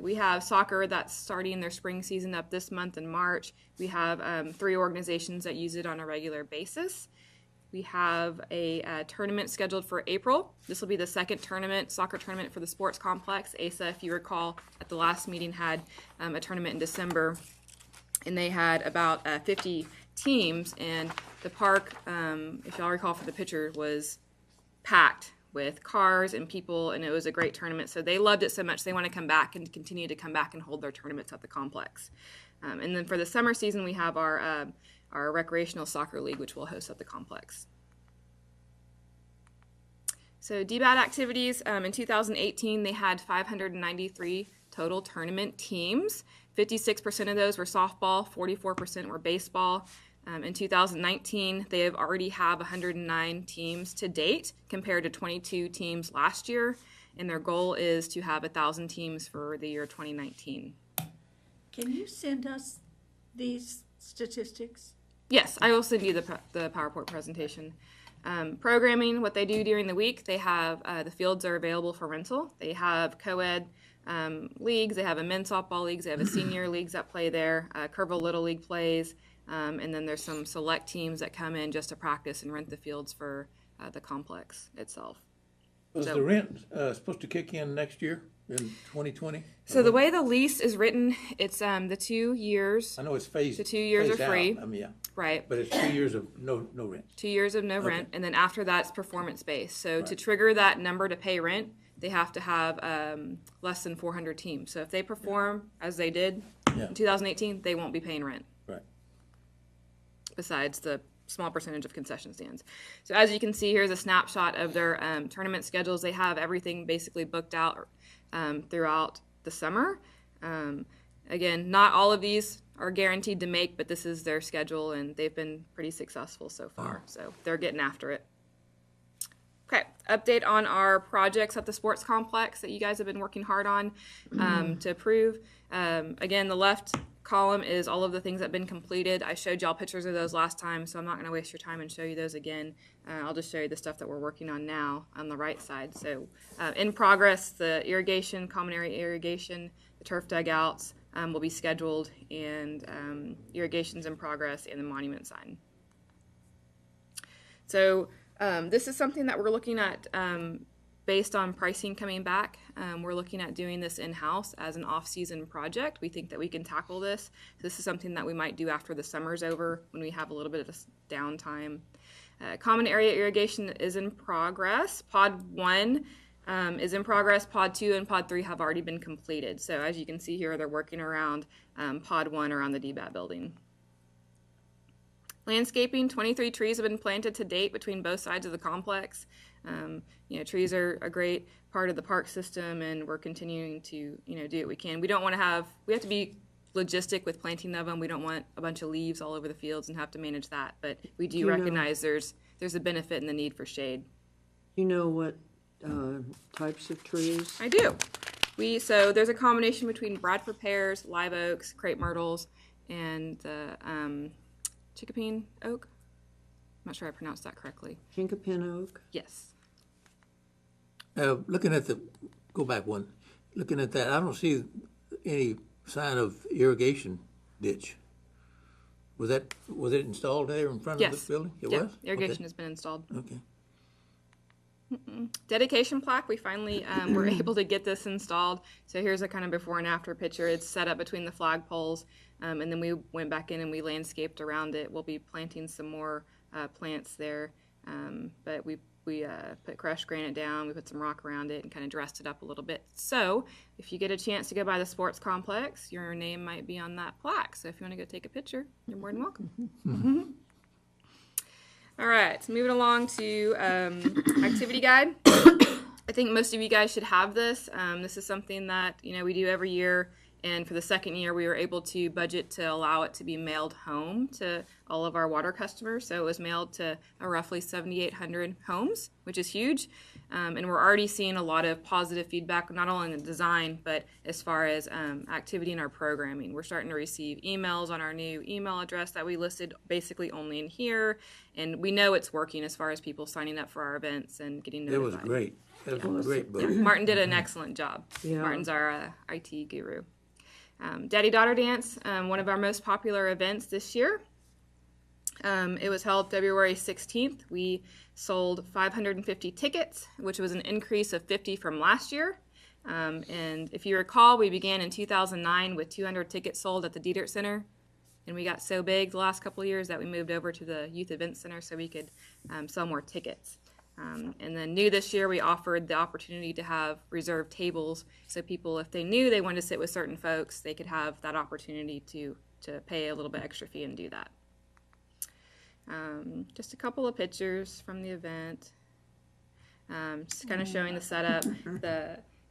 We have soccer that's starting their spring season up this month in March. We have 3 organizations that use it on a regular basis. We have a tournament scheduled for April. This will be the second soccer tournament for the sports complex. ASA, if you recall, at the last meeting had a tournament in December, and they had about 50 teams, and the park, if y'all recall from the picture, was packed with cars and people, and it was a great tournament. So they loved it so much they want to come back and continue to come back and hold their tournaments at the complex. And then for the summer season, we have our recreational soccer league, which we'll host at the complex. So DBAT activities, in 2018, they had 593 total tournament teams. 56% of those were softball, 44% were baseball. In 2019, they have already have 109 teams to date compared to 22 teams last year, and their goal is to have 1,000 teams for the year 2019. Can you send us these statistics? Yes, I will send you the PowerPoint presentation. Programming, what they do during the week, they have the fields are available for rental. They have co-ed leagues, they have a men's softball leagues, they have a senior leagues that play there, Kerrville Little League plays, and then there's some select teams that come in just to practice and rent the fields for the complex itself. Was the rent supposed to kick in next year in 2020? So the way the lease is written, it's the 2 years. I know it's phased. The 2 years are free. I mean, yeah. Right. But it's 2 years of no rent. 2 years of no rent, and then after that, it's performance-based. So to trigger that number to pay rent, they have to have less than 400 teams. So if they perform as they did in 2018, they won't be paying rent. Right. Besides the small percentage of concession stands. So as you can see, here's a snapshot of their tournament schedules. They have everything basically booked out throughout the summer. Again, not all of these are guaranteed to make, but this is their schedule, and they've been pretty successful so far. So they're getting after it. Okay, update on our projects at the sports complex that you guys have been working hard on to approve. Again, the left column is all of the things that have been completed. I showed y'all pictures of those last time, so I'm not going to waste your time and show you those again. I'll just show you the stuff that we're working on now on the right side. So in progress, the irrigation, common area irrigation, the turf dugouts will be scheduled, and irrigation's in progress, and the monument sign. So this is something that we're looking at based on pricing coming back. We're looking at doing this in-house as an off-season project. We think that we can tackle this. This is something that we might do after the summer's over when we have a little bit of a downtime. Common area irrigation is in progress. Pod 1 is in progress. Pod 2 and Pod 3 have already been completed. So as you can see here, they're working around Pod 1 around the DBAT building. Landscaping, 23 trees have been planted to date between both sides of the complex. Trees are a great part of the park system, and we're continuing to, do what we can. We have to be logistic with planting of them. We don't want a bunch of leaves all over the fields and have to manage that. But we do recognize there's a benefit and the need for shade. You know what types of trees? I do. So there's a combination between Bradford pears, live oaks, crepe myrtles, and the chickapine oak. I'm not sure I pronounced that correctly. Chinkapin oak? Yes. Looking at go back one, looking at that, I don't see any sign of irrigation ditch. Was it installed there in front of Yes. the building? It Yeah, was? irrigation has been installed. Okay. Dedication plaque, we finally were able to get this installed. So here's a kind of before and after picture. It's set up between the flag poles, and then we went back in and we landscaped around it. We'll be planting some more plants there, but we put crushed granite down, we put some rock around it and kind of dressed it up a little bit. So if you get a chance to go by the sports complex, your name might be on that plaque. So if you want to go take a picture, you're more than welcome. All right, so moving along to activity guide. I think most of you guys should have this. This is something that we do every year, and for the second year we were able to budget to allow it to be mailed home to all of our water customers. So it was mailed to roughly 7,800 homes, which is huge. And we're already seeing a lot of positive feedback, not only in the design, but as far as activity in our programming. We're starting to receive emails on our new email address that we listed basically only in here. And we know it's working as far as people signing up for our events and getting notified. It was great. It was a great book. Yeah, Martin did an excellent job. Yeah. Martin's our IT guru. Daddy-Daughter Dance, one of our most popular events this year. It was held February 16th. We sold 550 tickets, which was an increase of 50 from last year. And if you recall, we began in 2009 with 200 tickets sold at the Dietert Center. And we got so big the last couple of years that we moved over to the Youth Event Center so we could sell more tickets. And then new this year, we offered the opportunity to have reserved tables. So people, if they knew they wanted to sit with certain folks, they could have that opportunity to pay a little bit extra fee and do that. Just a couple of pictures from the event. Just kind of showing the setup.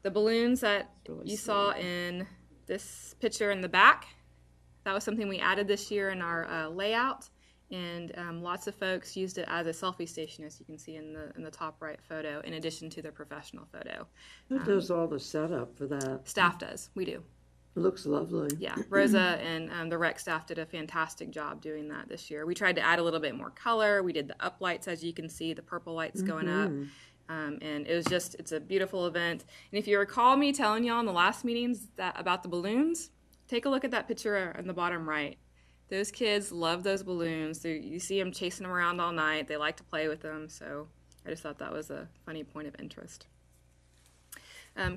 The balloons that you saw in this picture in the back, that was something we added this year in our layout. And lots of folks used it as a selfie station, as you can see in the top right photo, in addition to their professional photo. Who does all the setup for that? Staff does. We do. It looks lovely. Yeah, Rosa and the rec staff did a fantastic job doing that this year. We tried to add a little bit more color. We did the up lights, as you can see, the purple lights going up. And it's a beautiful event. And if you recall me telling y'all in the last meetings about the balloons, take a look at that picture on the bottom right. Those kids love those balloons. You see them chasing them around all night. They like to play with them. So I just thought that was a funny point of interest.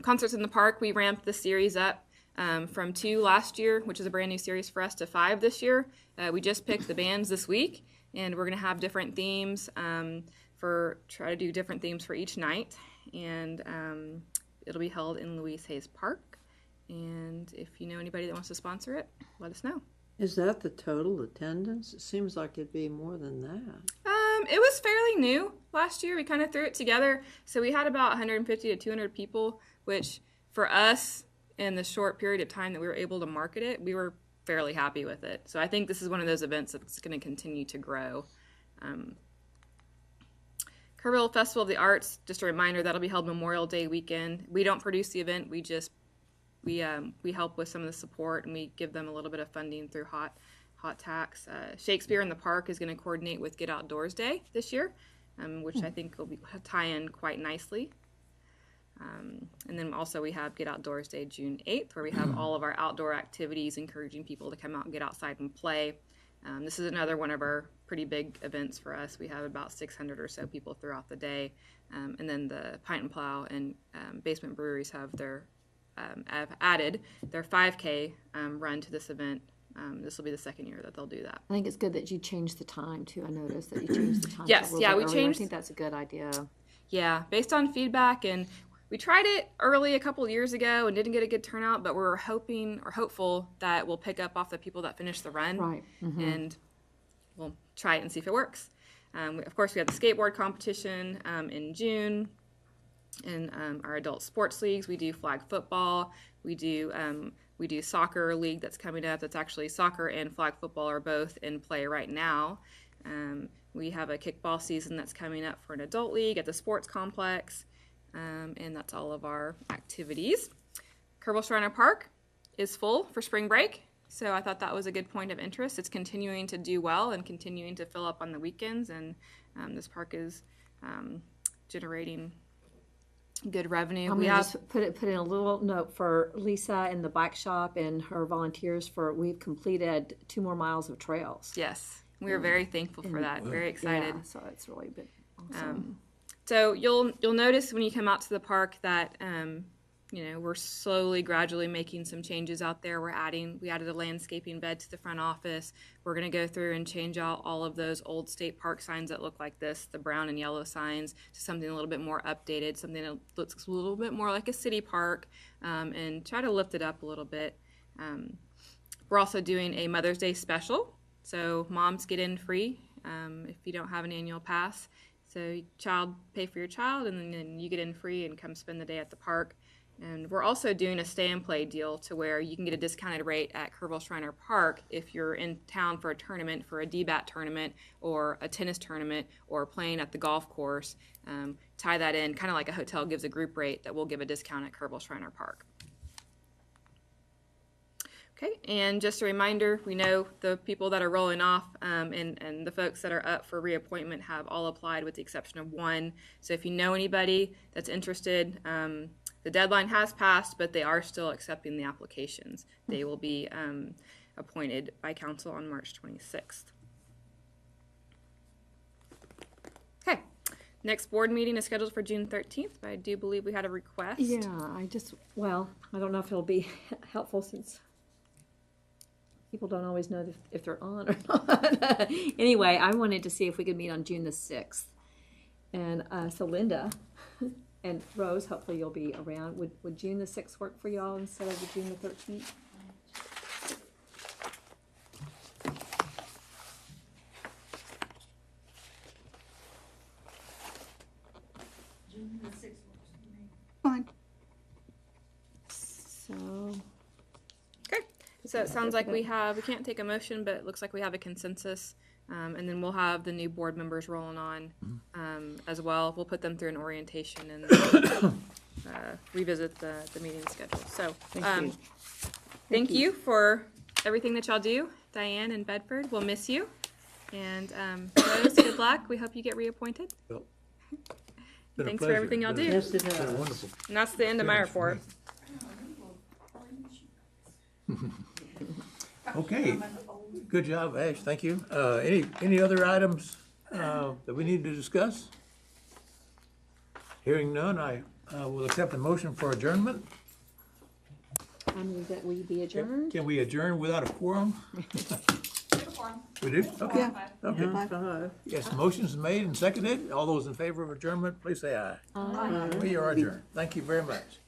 Concerts in the Park, we ramped the series up from 2 last year, which is a brand new series for us, to 5 this year. We just picked the bands this week, and we're going to have different themes try to do different themes for each night. And it'll be held in Louise Hayes Park. And if you know anybody that wants to sponsor it, let us know. Is that the total attendance? It seems like it'd be more than that. It was fairly new last year. We kind of threw it together. So we had about 150 to 200 people, which for us, in the short period of time that we were able to market it, we were fairly happy with it. So I think this is one of those events that's going to continue to grow. Kerrville Festival of the Arts, just a reminder, that'll be held Memorial Day weekend. We don't produce the event. We help with some of the support, and we give them a little bit of funding through hot tax. Shakespeare in the Park is going to coordinate with Get Outdoors Day this year, which I think will tie in quite nicely. And then also we have Get Outdoors Day June 8th, where we have all of our outdoor activities, encouraging people to come out and get outside and play. This is another one of our pretty big events for us. We have about 600 or so people throughout the day. And then the Pint and Plow and Basement Breweries have added their 5K run to this event. This will be the second year that they'll do that. I think it's good that you changed the time too. I noticed that you changed the time. Yes, a little yeah, bit we earlier. changed. I think that's a good idea. Yeah, based on feedback, and we tried it early a couple years ago and didn't get a good turnout, but we're hopeful that we'll pick up off the people that finished the run. Right. Mm-hmm. And we'll try it and see if it works. Of course, we have the skateboard competition in June. In our adult sports leagues, we do flag football. We do soccer league that's coming up. That's actually soccer and flag football are both in play right now. We have a kickball season that's coming up for an adult league at the sports complex. and that's all of our activities. Kerrville Shriner Park is full for spring break, so I thought that was a good point of interest. It's continuing to do well and continuing to fill up on the weekends, and this park is generating good revenue. I'm gonna just put in a little note for Lisa and the bike shop and her volunteers we've completed 2 more miles of trails. Yes, we are very thankful for that. Very excited. Yeah, so it's really been awesome. So you'll notice when you come out to the park that we're slowly, gradually making some changes out there. We added a landscaping bed to the front office. We're going to go through and change out all of those old state park signs that look like this, the brown and yellow signs, to something a little bit more updated, something that looks a little bit more like a city park, and try to lift it up a little bit. We're also doing a Mother's Day special, so moms get in free if you don't have an annual pass. So pay for your child, and then you get in free and come spend the day at the park. And we're also doing a stay and play deal to where you can get a discounted rate at Kerrville Shriner Park if you're in town for a tournament, for a DBAT tournament or a tennis tournament or playing at the golf course. Tie that in, kind of like a hotel gives a group rate, that we'll give a discount at Kerrville Shriner Park. Okay, and just a reminder, we know the people that are rolling off and the folks that are up for reappointment have all applied with the exception of one. So if you know anybody that's interested, the deadline has passed, but they are still accepting the applications. They will be appointed by council on March 26th. Okay, next board meeting is scheduled for June 13th, but I do believe we had a request. Yeah, I don't know if it'll be helpful since people don't always know if they're on or not. Anyway, I wanted to see if we could meet on June the 6th. And so Linda and Rose, hopefully you'll be around. Would June the 6th work for y'all instead of the June the 13th? June the 6th works for me. Fine. So, Okay, so it sounds like we can't take a motion, but it looks like we have a consensus. And then we'll have the new board members rolling on as well. We'll put them through an orientation and revisit the meeting schedule. So thank you for everything that y'all do. Diane and Bedford, we'll miss you. And Rose, good luck. We hope you get reappointed. Well, been a Thanks for pleasure. everything y'all do. Yes, it It's been has. wonderful. And that's the end of my report. Okay, good job, Ash, thank you. Any other items that we need to discuss? Hearing none, I will accept the motion for adjournment. I move that we be adjourned. Can we adjourn without a quorum? We do? Okay. Yeah. Okay. Yes, motion's made and seconded. All those in favor of adjournment, please say aye. Aye. We are adjourned. Thank you very much.